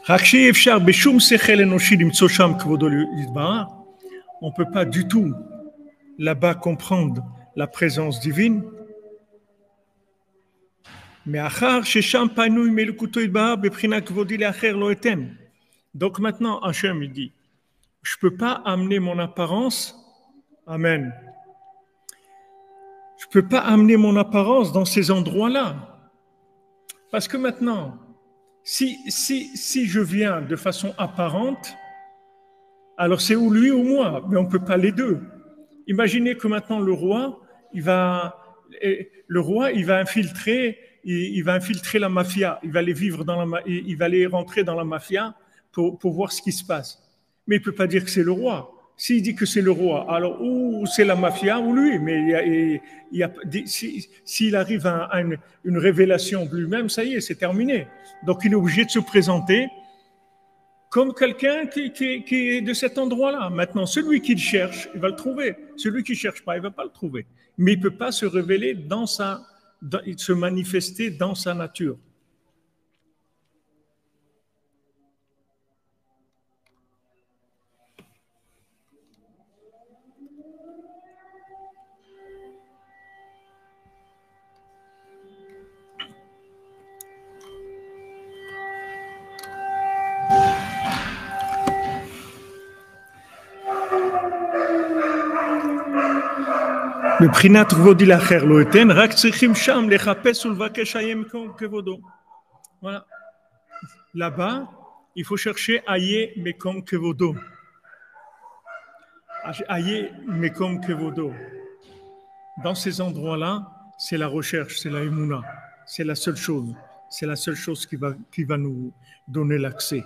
On ne peut pas du tout là-bas comprendre la présence divine. Mais donc maintenant, Hachem, il dit, je ne peux pas amener mon apparence, Amen. Je ne peux pas amener mon apparence dans ces endroits-là. Parce que maintenant, si je viens de façon apparente, alors c'est ou lui ou moi, mais on ne peut pas les deux. Imaginez que maintenant le roi, il va infiltrer la mafia, il va aller rentrer dans la mafia pour voir ce qui se passe. Mais il ne peut pas dire que c'est le roi. S'il dit que c'est le roi, alors ou c'est la mafia ou lui. Mais s'il arrive à une révélation de lui-même, ça y est, c'est terminé. Donc il est obligé de se présenter comme quelqu'un qui est de cet endroit-là. Maintenant, celui qui le cherche, il va le trouver. Celui qui ne cherche pas, il ne va pas le trouver. Mais il ne peut pas se révéler se manifester dans sa nature. מבחינת כבודי לאחר לא אתן, רק צריכים שם לחפש ולבקש איה מקום כבודו. Voilà. Là-bas, il faut chercher aye mekom kevodo. Aye mekom kevodo. Dans ces endroits-là, c'est la recherche, c'est la émouna. C'est la seule chose. C'est la seule chose qui va nous donner l'accès.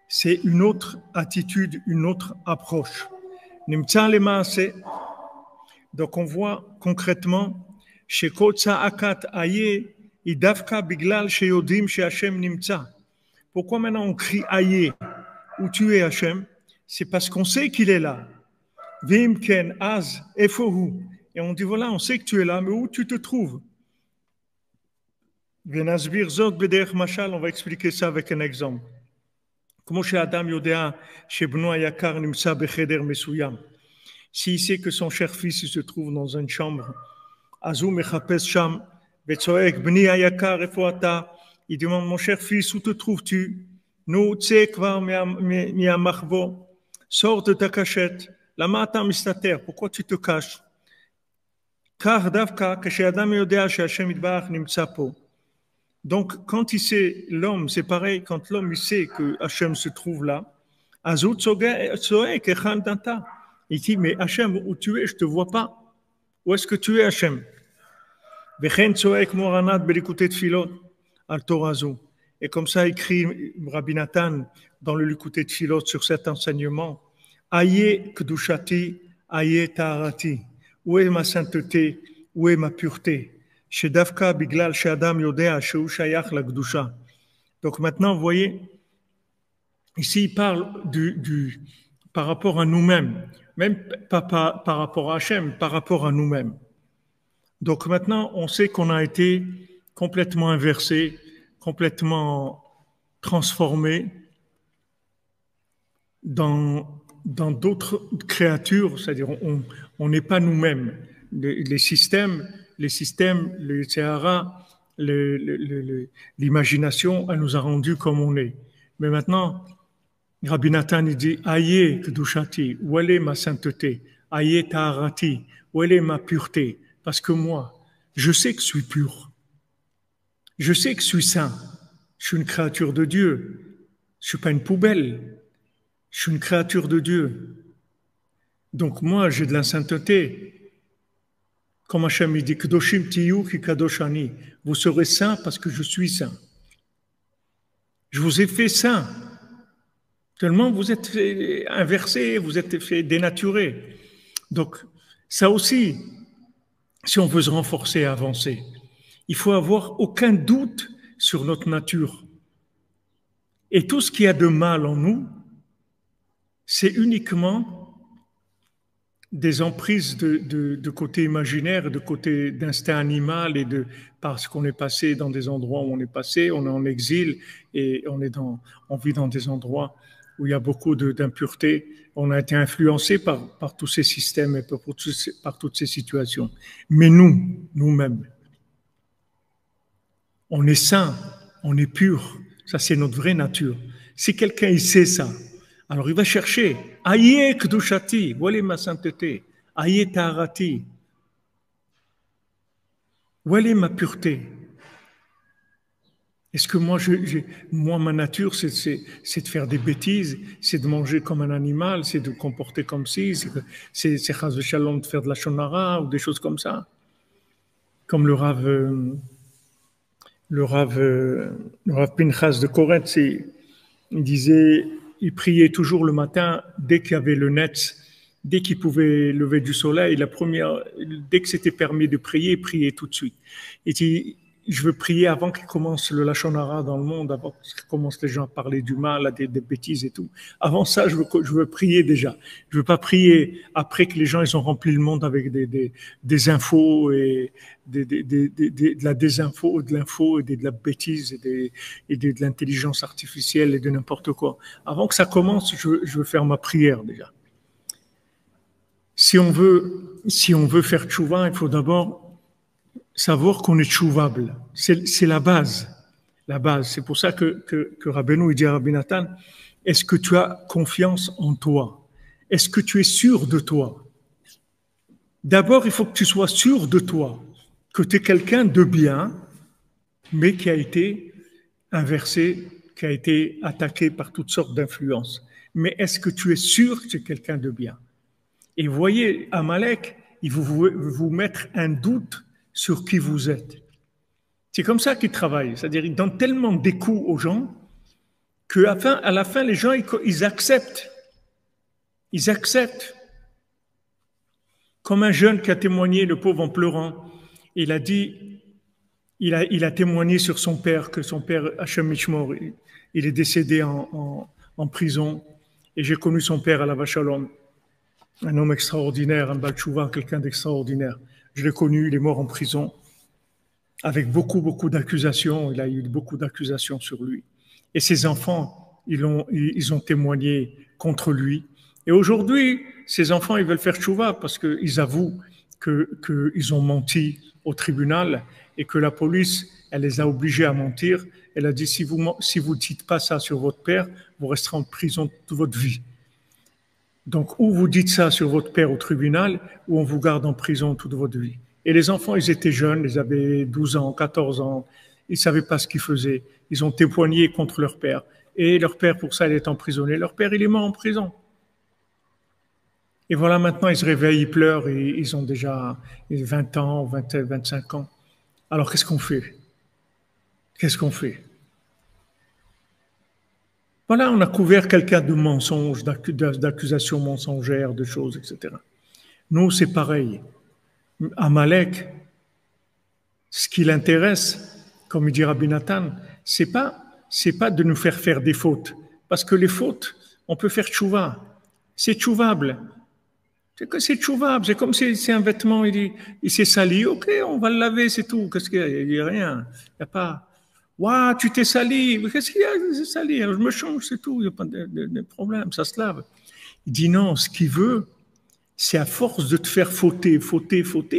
C'est une autre attitude, une autre approche. Nimtsa lemaase. Donc on voit concrètement chez Kotsa Akat Aye Idavka Biglal Sheyodim She Hashem Nimtsa. Pourquoi maintenant on crie Aye, où tu es Hashem? C'est parce qu'on sait qu'il est là. Vim Ken Az Efohu. Et on dit voilà, on sait que tu es là, mais où tu te trouves? Venasbir Zot Bederech Mashal, on va expliquer ça avec un exemple. Comment chez Adam Yodea chez Beno Yakar Nimtsa Becheder Mesuyam. S'il sait que son cher fils se trouve dans une chambre, Azou Mechapes Sham, Betsoek, Bni Ayakar, Efoata, il demande, mon cher fils, où te trouves-tu? Nous, Tsekvar, Miamachvo, sors de ta cachette, Lama ata mistater, pourquoi tu te caches? Car davka, kashe'adam yodea she'Hashem yitbarach nimtza po. Donc, quand il sait, l'homme, c'est pareil, quand l'homme il sait que Hachem se trouve là, Azut Tzoek Echal Danta. Il dit, mais Hachem, où tu es, je ne te vois pas. Où est-ce que tu es, Hachem? Vechen Tzoek Moranat Belikutei Tfilot al Torazu. Et comme ça écrit Rabbi Nathan dans le Likutei Tfilot sur cet enseignement, Aye Kedushati, Aye Taharati. Où est ma sainteté? Où est ma pureté? Shedavka biglal she'adam yodea she'hu shayach lagdusha. Donc maintenant, vous voyez, ici il parle par rapport à nous-mêmes, même pas par rapport à Hachem, par rapport à nous-mêmes. Donc maintenant, on sait qu'on a été complètement inversé, complètement transformé dans d'autres créatures, c'est-à-dire on n'est pas nous-mêmes. Les systèmes, le Sahara, l'imagination, elle nous a rendus comme on est. Mais maintenant, Rabbi Nathan, il dit, Aïe Kedushati, où elle est ma sainteté? Aïe Taharati, où elle est ma pureté? Parce que moi, je sais que je suis pur. Je sais que je suis saint. Je suis une créature de Dieu. Je ne suis pas une poubelle. Je suis une créature de Dieu. Donc moi, j'ai de la sainteté. Comme Hachem dit, Kedoshim tiyu ki kadoshani. Vous serez saints parce que je suis saint. Je vous ai fait saint. Tellement vous êtes fait inversé, vous êtes fait dénaturé. Donc, ça aussi, si on veut se renforcer et avancer, il faut avoir aucun doute sur notre nature. Et tout ce qu'il y a de mal en nous, c'est uniquement des emprises de côté imaginaire, de côté d'instinct animal et parce qu'on est passé dans des endroits où on est passé, on est en exil et on vit dans des endroits où il y a beaucoup d'impureté. On a été influencé par tous ces systèmes et par toutes ces situations. Mais nous-mêmes, on est saint, on est pur. Ça, c'est notre vraie nature. Si quelqu'un il sait ça, alors il va chercher. Aïe Kedushati, voilà ma sainteté. Aïe Taharati. Voilà ma pureté. Est-ce que moi, ma nature, c'est de faire des bêtises, c'est de manger comme un animal, c'est de comporter comme si, c'est chas v'shalom de faire de la shonara ou des choses comme ça. Comme le Rav Pinchas de Koretz, il disait, il priait toujours le matin dès qu'il y avait le net, dès qu'il pouvait lever du soleil. Dès que c'était permis de prier, il priait tout de suite. Il dit, je veux prier avant qu'il commence le Lachon Hara dans le monde, avant qu'ils commencent les gens à parler du mal, à des bêtises et tout. Avant ça, je veux prier déjà. Je veux pas prier après que les gens ils ont rempli le monde avec des infos et de la désinfo, de l'info et de la bêtise et de l'intelligence artificielle et de n'importe quoi. Avant que ça commence, je veux faire ma prière déjà. Si on veut faire tchouva, il faut d'abord savoir qu'on est tchouvable. C'est la base. La base. C'est pour ça que Rabbeinu dit à Rabbi Nathan, est-ce que tu as confiance en toi? Est-ce que tu es sûr de toi? D'abord, il faut que tu sois sûr de toi, que tu es quelqu'un de bien, mais qui a été inversé, qui a été attaqué par toutes sortes d'influences. Mais est-ce que tu es sûr que tu es quelqu'un de bien? Et voyez, Amalek, il veut vous mettre un doute sur qui vous êtes. C'est comme ça qu'il travaille. C'est-à-dire, il donne tellement des coups aux gens qu'à la fin, les gens, ils acceptent. Ils acceptent. Comme un jeune qui a témoigné, le pauvre en pleurant, il a dit, il a témoigné sur son père, que son père, Hachem Mishmor, il est décédé en prison. Et j'ai connu son père à la Vachalom. Un homme extraordinaire, un Balchouva, quelqu'un d'extraordinaire. Je l'ai connu, il est mort en prison, avec beaucoup d'accusations. Il a eu beaucoup d'accusations sur lui. Et ses enfants, ils ont témoigné contre lui. Et aujourd'hui, ses enfants, ils veulent faire tchouva parce qu'ils avouent qu'ils ont menti au tribunal et que la police, elle les a obligés à mentir. Elle a dit, si vous dites pas ça sur votre père, vous resterez en prison toute votre vie. Donc, ou vous dites ça sur votre père au tribunal, ou on vous garde en prison toute votre vie. Et les enfants, ils étaient jeunes, ils avaient 12 ans, 14 ans, ils ne savaient pas ce qu'ils faisaient. Ils ont témoigné contre leur père. Et leur père, pour ça, il est emprisonné. Leur père, il est mort en prison. Et voilà, maintenant, ils se réveillent, ils pleurent, et ils ont déjà 20 ans, 20, 25 ans. Alors, qu'est-ce qu'on fait? Qu'est-ce qu'on fait? Voilà, on a couvert quelqu'un de mensonges, d'accusations mensongères, de choses, etc. Nous, c'est pareil. Amalek, ce qui l'intéresse, comme il dit Rabbi Nathan, c'est pas de nous faire des fautes. Parce que les fautes, on peut faire tchouva. C'est tchouvable. C'est tchouvable. C'est comme si c'est un vêtement, il s'est sali. Ok, on va le laver, c'est tout. Qu'est-ce qu'il y a? Il n'y a rien. Il n'y a pas. Waouh, tu t'es sali. Qu'est-ce qu'il y a? C'est sali. Alors je me change, c'est tout. Il n'y a pas de problème. Ça se lave. Il dit non, ce qu'il veut, c'est à force de te faire fauter,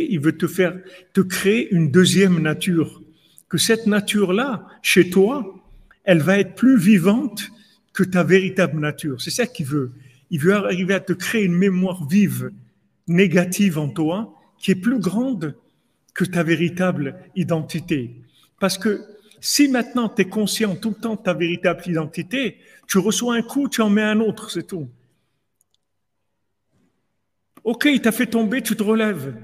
il veut te créer une deuxième nature. Que cette nature-là, chez toi, elle va être plus vivante que ta véritable nature. C'est ça qu'il veut. Il veut arriver à te créer une mémoire vive, négative en toi, qui est plus grande que ta véritable identité. Parce que si maintenant tu es conscient tout le temps de ta véritable identité, tu reçois un coup, tu en mets un autre, c'est tout. Ok, il t'a fait tomber, tu te relèves.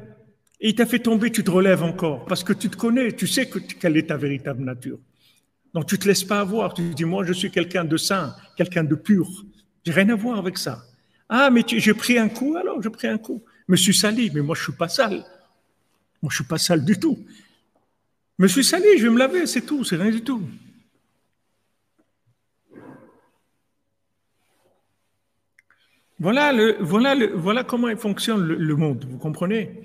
Et il t'a fait tomber, tu te relèves encore. Parce que tu te connais, tu sais quelle est ta véritable nature. Donc tu ne te laisses pas avoir. Tu te dis, moi je suis quelqu'un de saint, quelqu'un de pur. J'ai rien à voir avec ça. Ah, mais j'ai pris un coup, alors j'ai pris un coup. Je me suis sali, mais moi je ne suis pas sale. Moi je ne suis pas sale du tout. Je me suis sali, je vais me laver, c'est tout, c'est rien du tout. Voilà comment fonctionne le monde, vous comprenez?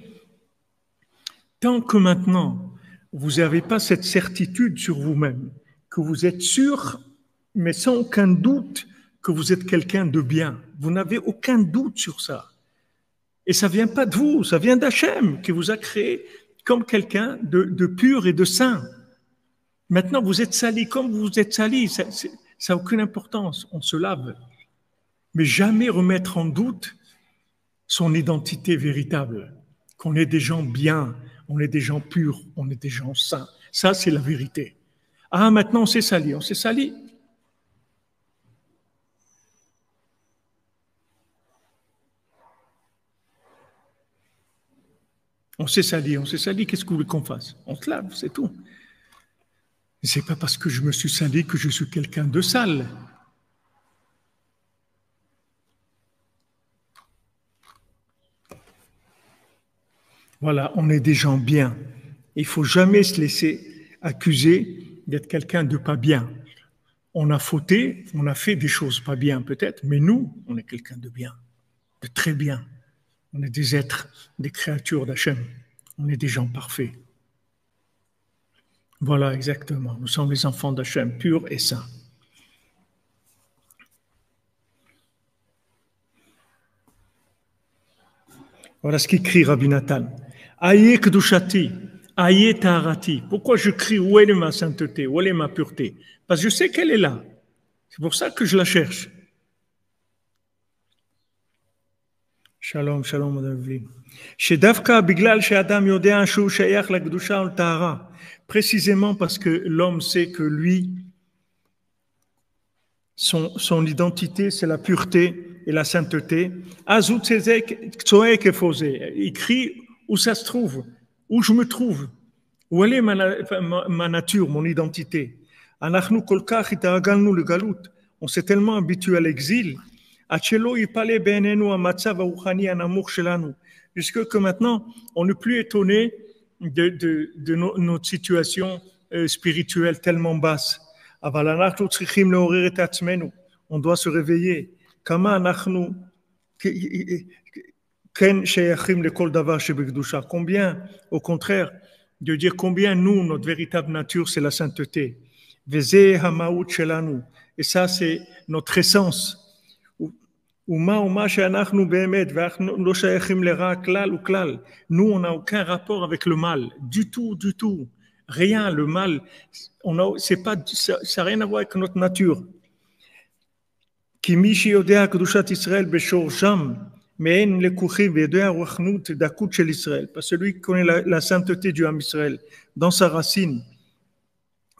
Tant que maintenant, vous n'avez pas cette certitude sur vous-même, que vous êtes sûr, mais sans aucun doute, que vous êtes quelqu'un de bien. Vous n'avez aucun doute sur ça. Et ça ne vient pas de vous, ça vient d'Hachem, qui vous a créé comme quelqu'un de pur et de saint. Maintenant, vous êtes sali comme vous êtes sali, ça n'a aucune importance, on se lave. Mais jamais remettre en doute son identité véritable, qu'on est des gens bien, on est des gens purs, on est des gens saints. Ça, c'est la vérité. Ah, maintenant, on s'est sali, on s'est sali. On s'est sali, qu'est-ce que vous voulez qu'on fasse? On se lave, c'est tout. Et c'est pas parce que je me suis sali que je suis quelqu'un de sale. Voilà, on est des gens bien. Il ne faut jamais se laisser accuser d'être quelqu'un de pas bien. On a fauté, on a fait des choses pas bien peut-être, mais nous, on est quelqu'un de bien, de très bien. On est des êtres, des créatures d'Hachem. On est des gens parfaits. Voilà, exactement. Nous sommes les enfants d'Hachem, purs et saints. Voilà ce qu'écrit Rabbi Nathan. Aïe kedushati, aïe taharati. Pourquoi je crie où est ma sainteté, où est ma pureté? Parce que je sais qu'elle est là. C'est pour ça que je la cherche. Shalom, shalom, madame Vline. Shedavka biglal she'adam yodea shu sheyach la kedusha ul tahara. Précisément parce que l'homme sait que lui, son identité, c'est la pureté et la sainteté. Azut tzedek tzoek efosé. Il crie où ça se trouve, où je me trouve, où elle est ma nature, mon identité. Anachnu kolkach itaragalnu le galut. On s'est tellement habitué à l'exil. Jusque que maintenant, on n'est plus étonné de notre situation spirituelle tellement basse. On doit se réveiller. Combien, au contraire, de dire combien nous, notre véritable nature, c'est la sainteté. Et ça, c'est notre essence. Nous, on n'a aucun rapport avec le mal, du tout. Rien, le mal, ça n'a rien à voir avec notre nature. כי מי שיודע קדושת ישראל בשורשם, מעין לקוחים ויודע רוחנות דקות של ישראל, parce que celui qui connaît la sainteté du Ham Israël dans sa racine,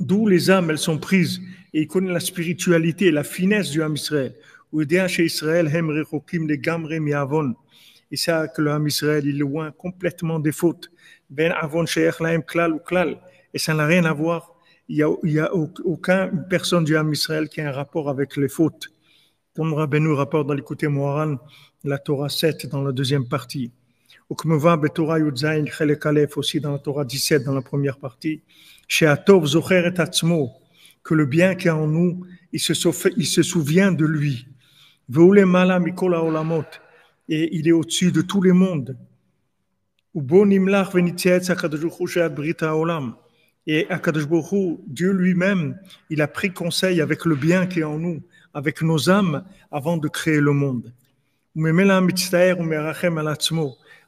d'où les âmes elles sont prises, et il connaît la spiritualité, la finesse du Ham Israël, ou יודע שישראל הם רחוקים לגמרי מעוון, et ça que le Ham Israël il est loin complètement des fautes, ben avon שייך להם כלל וכלל, et ça n'a rien à voir, il y a aucune personne du Ham Israël qui a un rapport avec les fautes. Comme Rabbeinu rapporte dans l'écouté Moharan, la Torah 7 dans la deuxième partie. Ou comme va Torah Yudzayin Chelek Aleph aussi dans la Torah 17 dans la première partie. Chez Atov Zocher et Atzmo, que le bien qui est en nous, il se souvient de lui. Veule Mala Mikol Haolamot, et il est au-dessus de tous les mondes. Ou Bo Nimlach Venitzietz HaKadosh Baruch Hu She'at Brit HaOlam. Et HaKadosh Baruch Hu, Dieu lui-même, il a pris conseil avec le bien qui est en nous, avec nos âmes, avant de créer le monde.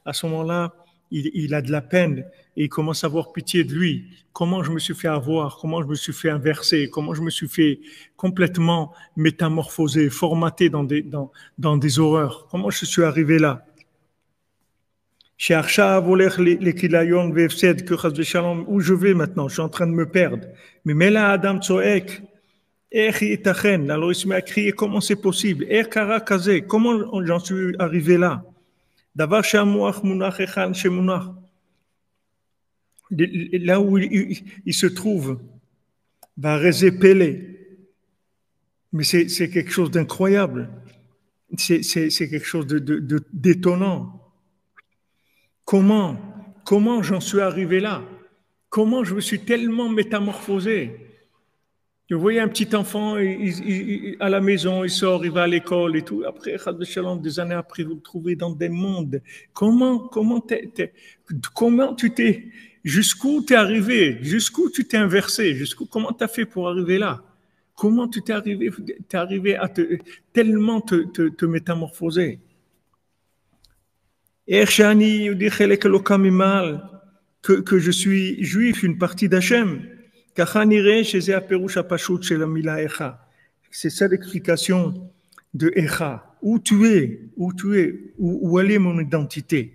À ce moment-là, il a de la peine et il commence à avoir pitié de lui. Comment je me suis fait avoir, comment je me suis fait inverser, comment je me suis fait complètement métamorphoser, formater dans des horreurs. Comment je suis arrivé là? Où je vais maintenant? Je suis en train de me perdre. Mais là, Adam Tzoek, alors il se met à crier, comment c'est possible? Comment j'en suis arrivé là? Là où il se trouve, mais c'est quelque chose d'incroyable. C'est quelque chose d'étonnant. Comment j'en suis arrivé là? Comment je me suis tellement métamorphosé? Vous voyez un petit enfant, à la maison, il sort, il va à l'école et tout. Après, des années après, vous le trouvez dans des mondes. Comment tu t'es, jusqu'où tu es arrivé, jusqu'où tu t'es inversé, comment tu as fait pour arriver là? Comment tu t'es arrivé à tellement te métamorphoser? Que je suis juif, une partie d'Hachem. C'est ça l'explication de Echa. Où tu es, où elle est mon identité.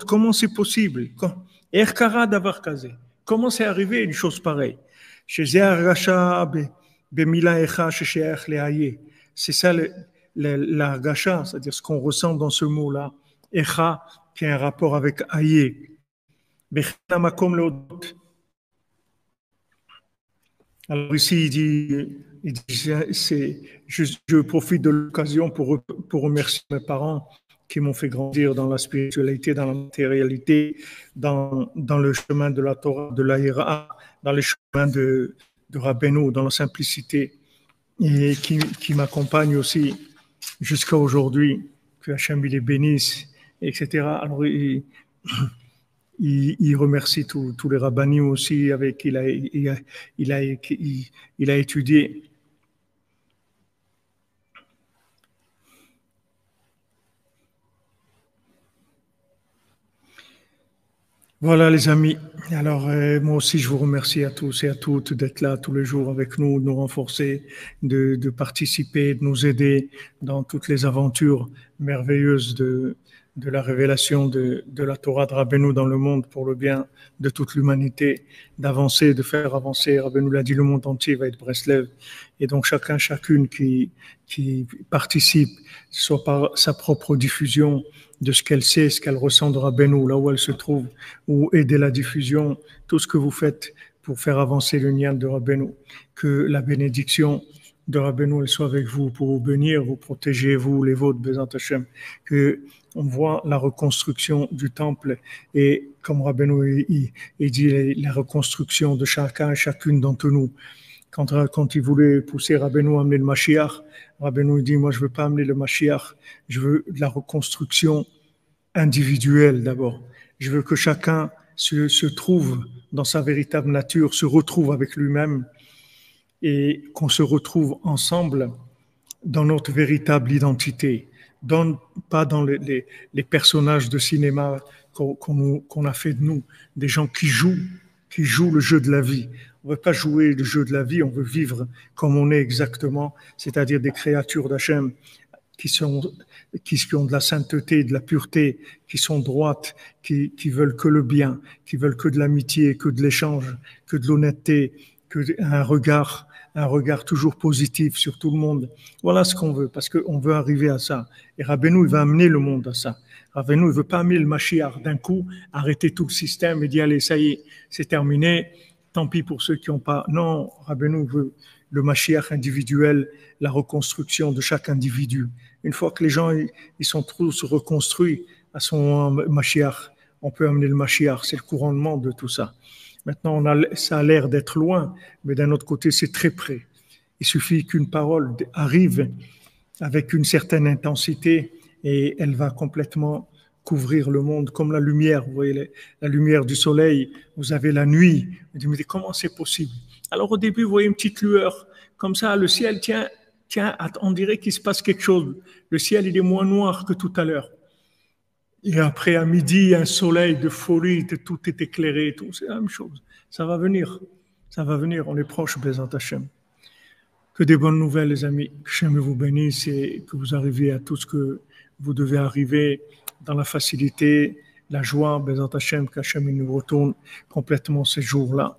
Comment c'est possible? Comment c'est arrivé une chose pareille? C'est ça l'argasha, c'est-à-dire ce qu'on ressent dans ce mot-là. Echa, qui a un rapport avec Aye. Alors ici, il dit je profite de l'occasion pour remercier mes parents qui m'ont fait grandir dans la spiritualité, dans la matérialité, dans le chemin de la Torah, de la Hira, dans le chemin de Rabbeinu, dans la simplicité, et qui m'accompagnent aussi jusqu'à aujourd'hui, que Hachem il les bénisse, etc. Alors, il remercie tous les rabbinim aussi avec qui il a étudié. Voilà les amis. Alors moi aussi je vous remercie à tous et à toutes d'être là tous les jours avec nous, de nous renforcer, de participer, de nous aider dans toutes les aventures merveilleuses de la révélation de la Torah de Rabbeinu dans le monde pour le bien de toute l'humanité, d'avancer, de faire avancer. Rabbeinu l'a dit, le monde entier va être Breslev. Et donc chacune qui participe, soit par sa propre diffusion de ce qu'elle sait, ce qu'elle ressent de Rabbeinu, là où elle se trouve, ou aider la diffusion, tout ce que vous faites pour faire avancer le nian de Rabbeinu. Que la bénédiction de Rabbeinu elle soit avec vous pour vous bénir, vous protéger, vous, les vôtres, Bezat Hashem. Que on voit la reconstruction du temple et comme Rabbeinu il dit la reconstruction de chacun et chacune d'entre nous. Quand il voulait pousser Rabbeinu à amener le Mashiach, Rabbeinu dit moi je veux pas amener le Mashiach, je veux de la reconstruction individuelle d'abord. Je veux que chacun se trouve dans sa véritable nature, se retrouve avec lui-même et qu'on se retrouve ensemble dans notre véritable identité. Pas dans les personnages de cinéma qu'on a fait de nous, des gens qui jouent le jeu de la vie. On ne veut pas jouer le jeu de la vie, on veut vivre comme on est exactement, c'est-à-dire des créatures d'Hachem qui ont de la sainteté, de la pureté, qui sont droites, qui veulent que le bien, qui veulent que de l'amitié, que de l'échange, que de l'honnêteté, un regard toujours positif sur tout le monde. Voilà ce qu'on veut, parce qu'on veut arriver à ça. Et Rabbeinu, il va amener le monde à ça. Rabbeinu, il ne veut pas amener le Mashiach d'un coup, arrêter tout le système et dire, allez, ça y est, c'est terminé, tant pis pour ceux qui n'ont pas. Non, Rabbeinu veut le Mashiach individuel, la reconstruction de chaque individu. Une fois que les gens ils sont tous reconstruits à son Mashiach, on peut amener le Mashiach, c'est le couronnement de tout ça. Maintenant, ça a l'air d'être loin, mais d'un autre côté, c'est très près. Il suffit qu'une parole arrive avec une certaine intensité et elle va complètement couvrir le monde comme la lumière. Vous voyez, la lumière du soleil, vous avez la nuit. Vous dites, mais comment c'est possible? Alors au début, vous voyez une petite lueur. Comme ça, le ciel, tiens, on dirait qu'il se passe quelque chose. Le ciel, il est moins noir que tout à l'heure. Et après, à midi, un soleil de folie, tout est éclairé, tout. C'est la même chose. Ça va venir. On est proche, Bézat Hachem. Que des bonnes nouvelles, les amis. Que Hachem vous bénisse et que vous arriviez à tout ce que vous devez arriver dans la facilité, la joie, Bézat Hachem, qu'Hachem nous retourne complètement ces jours-là,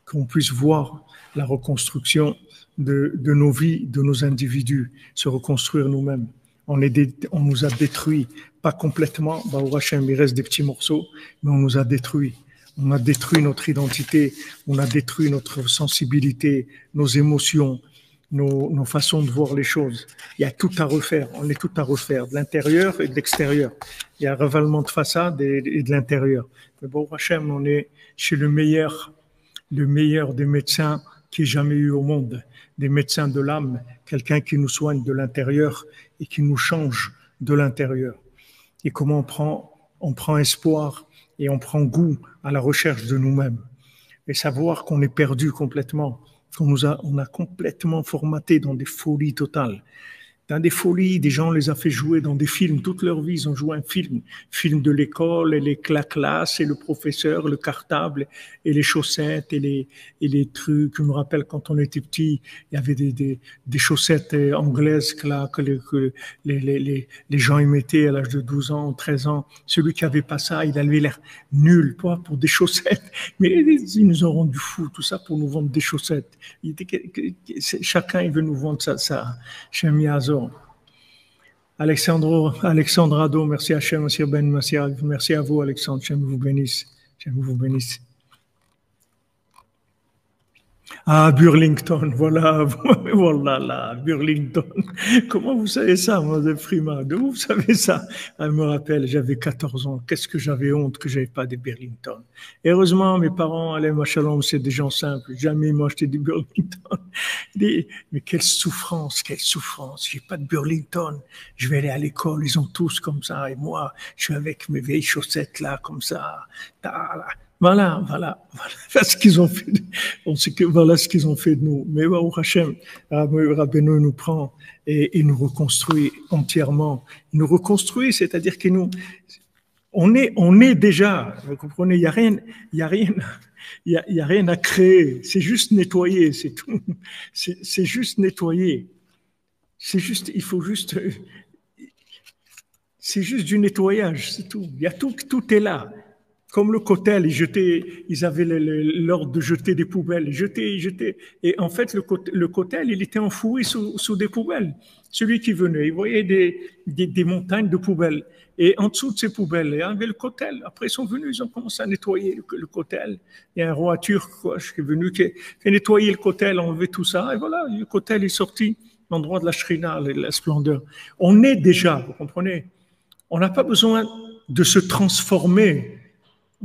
qu'on puisse voir la reconstruction de nos vies, de nos individus, se reconstruire nous-mêmes. On nous a détruits, pas complètement, au Hachem, il reste des petits morceaux, mais on nous a détruits. On a détruit notre identité, on a détruit notre sensibilité, nos émotions, nos façons de voir les choses. Il y a tout à refaire, on est tout à refaire, de l'intérieur et de l'extérieur. Il y a un ravalement de façade et de l'intérieur. Mais bon, Hachem, on est chez le meilleur des médecins qu'il y ait jamais eu au monde, des médecins de l'âme, quelqu'un qui nous soigne de l'intérieur et qui nous change de l'intérieur. Et comment on prend espoir et on prend goût à la recherche de nous-mêmes. Et savoir qu'on est perdu complètement, on a complètement formaté dans des folies totales. Dans des folies, des gens les a fait jouer dans des films. Toute leur vie, ils ont joué un film de l'école, et la classe, et le professeur, le cartable, et les chaussettes, et les trucs. Je me rappelle quand on était petit, il y avait des chaussettes anglaises que les gens y mettaient à l'âge de 12 ans, 13 ans. Celui qui avait pas ça, il avait l'air nul, pas pour des chaussettes. Mais ils nous ont rendu fous, tout ça pour nous vendre des chaussettes. Chacun, il veut nous vendre ça. Chez Miazo. Alexandre Ado, merci à Hachem, merci à vous, Alexandre, Hachem vous bénisse. Ah, Burlington, voilà, là, Burlington. Comment vous savez ça, Mme Frima? D'où vous savez ça? Elle me rappelle, j'avais 14 ans. Qu'est-ce que j'avais honte que j'avais pas des Burlington. Et heureusement, mes parents, allez, machalom, c'est des gens simples. Jamais ils m'ont acheté des Burlington. Mais quelle souffrance. J'ai pas de Burlington. Je vais aller à l'école, ils ont tous comme ça. Et moi, je suis avec mes vieilles chaussettes là, comme ça. Voilà ce qu'ils ont fait. Voilà ce qu'ils ont fait de nous. Mais au Hachem, Rabbeinu nous prend et nous reconstruit entièrement. Il nous reconstruit, c'est-à-dire on est déjà. Vous comprenez, il y a rien à créer. C'est juste nettoyer, c'est tout. C'est juste nettoyer. C'est juste du nettoyage, c'est tout. Il y a tout est là. Comme le kotel, ils avaient l'ordre de jeter des poubelles, jeter. Et en fait, le kotel, il était enfoui sous des poubelles. Celui qui venait, il voyait des montagnes de poubelles. Et en dessous de ces poubelles, il y avait le kotel. Après, ils sont venus, ils ont commencé à nettoyer le kotel. Il y a un roi turc, qui est venu, qui a nettoyé le kotel, enlevé tout ça. Et voilà, le kotel est sorti, l'endroit de la shrina, la splendeur. On est déjà, vous comprenez? On n'a pas besoin de se transformer.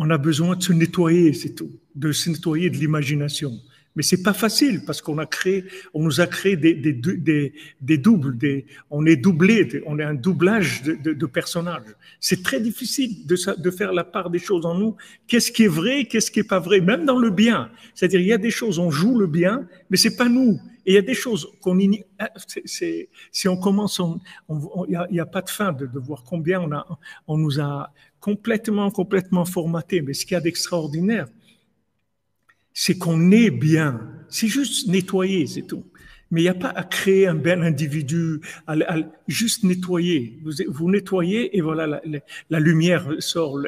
On a besoin de se nettoyer, c'est tout, de se nettoyer de l'imagination. Mais c'est pas facile parce on nous a créé des doubles, on est doublé, on est un doublage de personnages. C'est très difficile de faire la part des choses en nous. Qu'est-ce qui est vrai, qu'est-ce qui est pas vrai, même dans le bien. C'est-à-dire, il y a des choses, on joue le bien, mais c'est pas nous. Et il y a des choses si on commence, il y a pas de fin de voir combien on nous a complètement formaté. Mais ce qu'il y a d'extraordinaire, c'est qu'on est bien. C'est juste nettoyer, c'est tout. Mais il n'y a pas à créer un bel individu, juste nettoyer. Vous nettoyez et voilà, la lumière sort,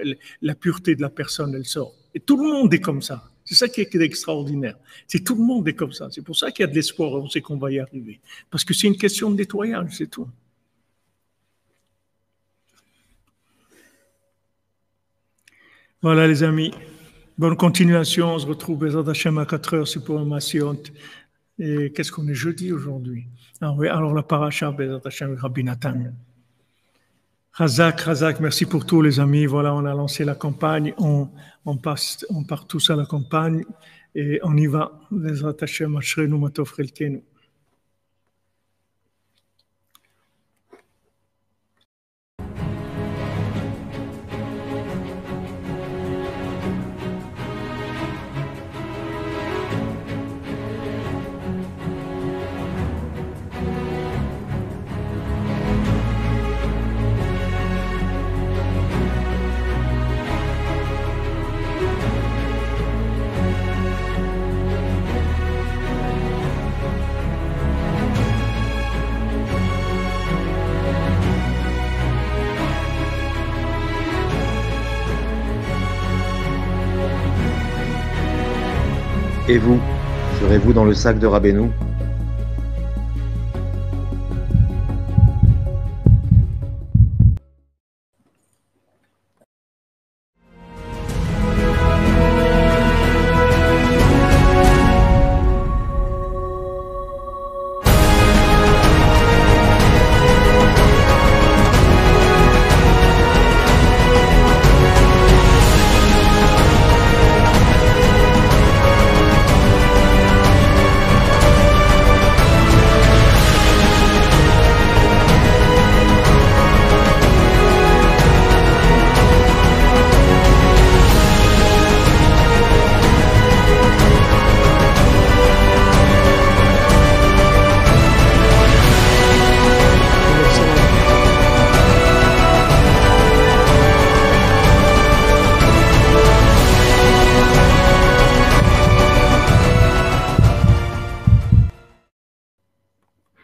la pureté de la personne, elle sort. Et tout le monde est comme ça. C'est ça qui est extraordinaire. C'est tout le monde est comme ça. C'est pour ça qu'il y a de l'espoir, on sait qu'on va y arriver. Parce que c'est une question de nettoyage, c'est tout. Voilà les amis. Bonne continuation. On se retrouve Bezat Hashem à 4h, c'est pour un Massiot. Et qu'est-ce qu'on est jeudi aujourd'hui? Ah oui, alors la paracha Bezat Hashem Rabbi Nathan. Razak, merci pour tout les amis. Voilà, on a lancé la campagne. On part tous à la campagne et on y va. Bezat Hashem Ashrenu Matov Chelkenu. Et vous, serez-vous dans le sac de Rabbeinu?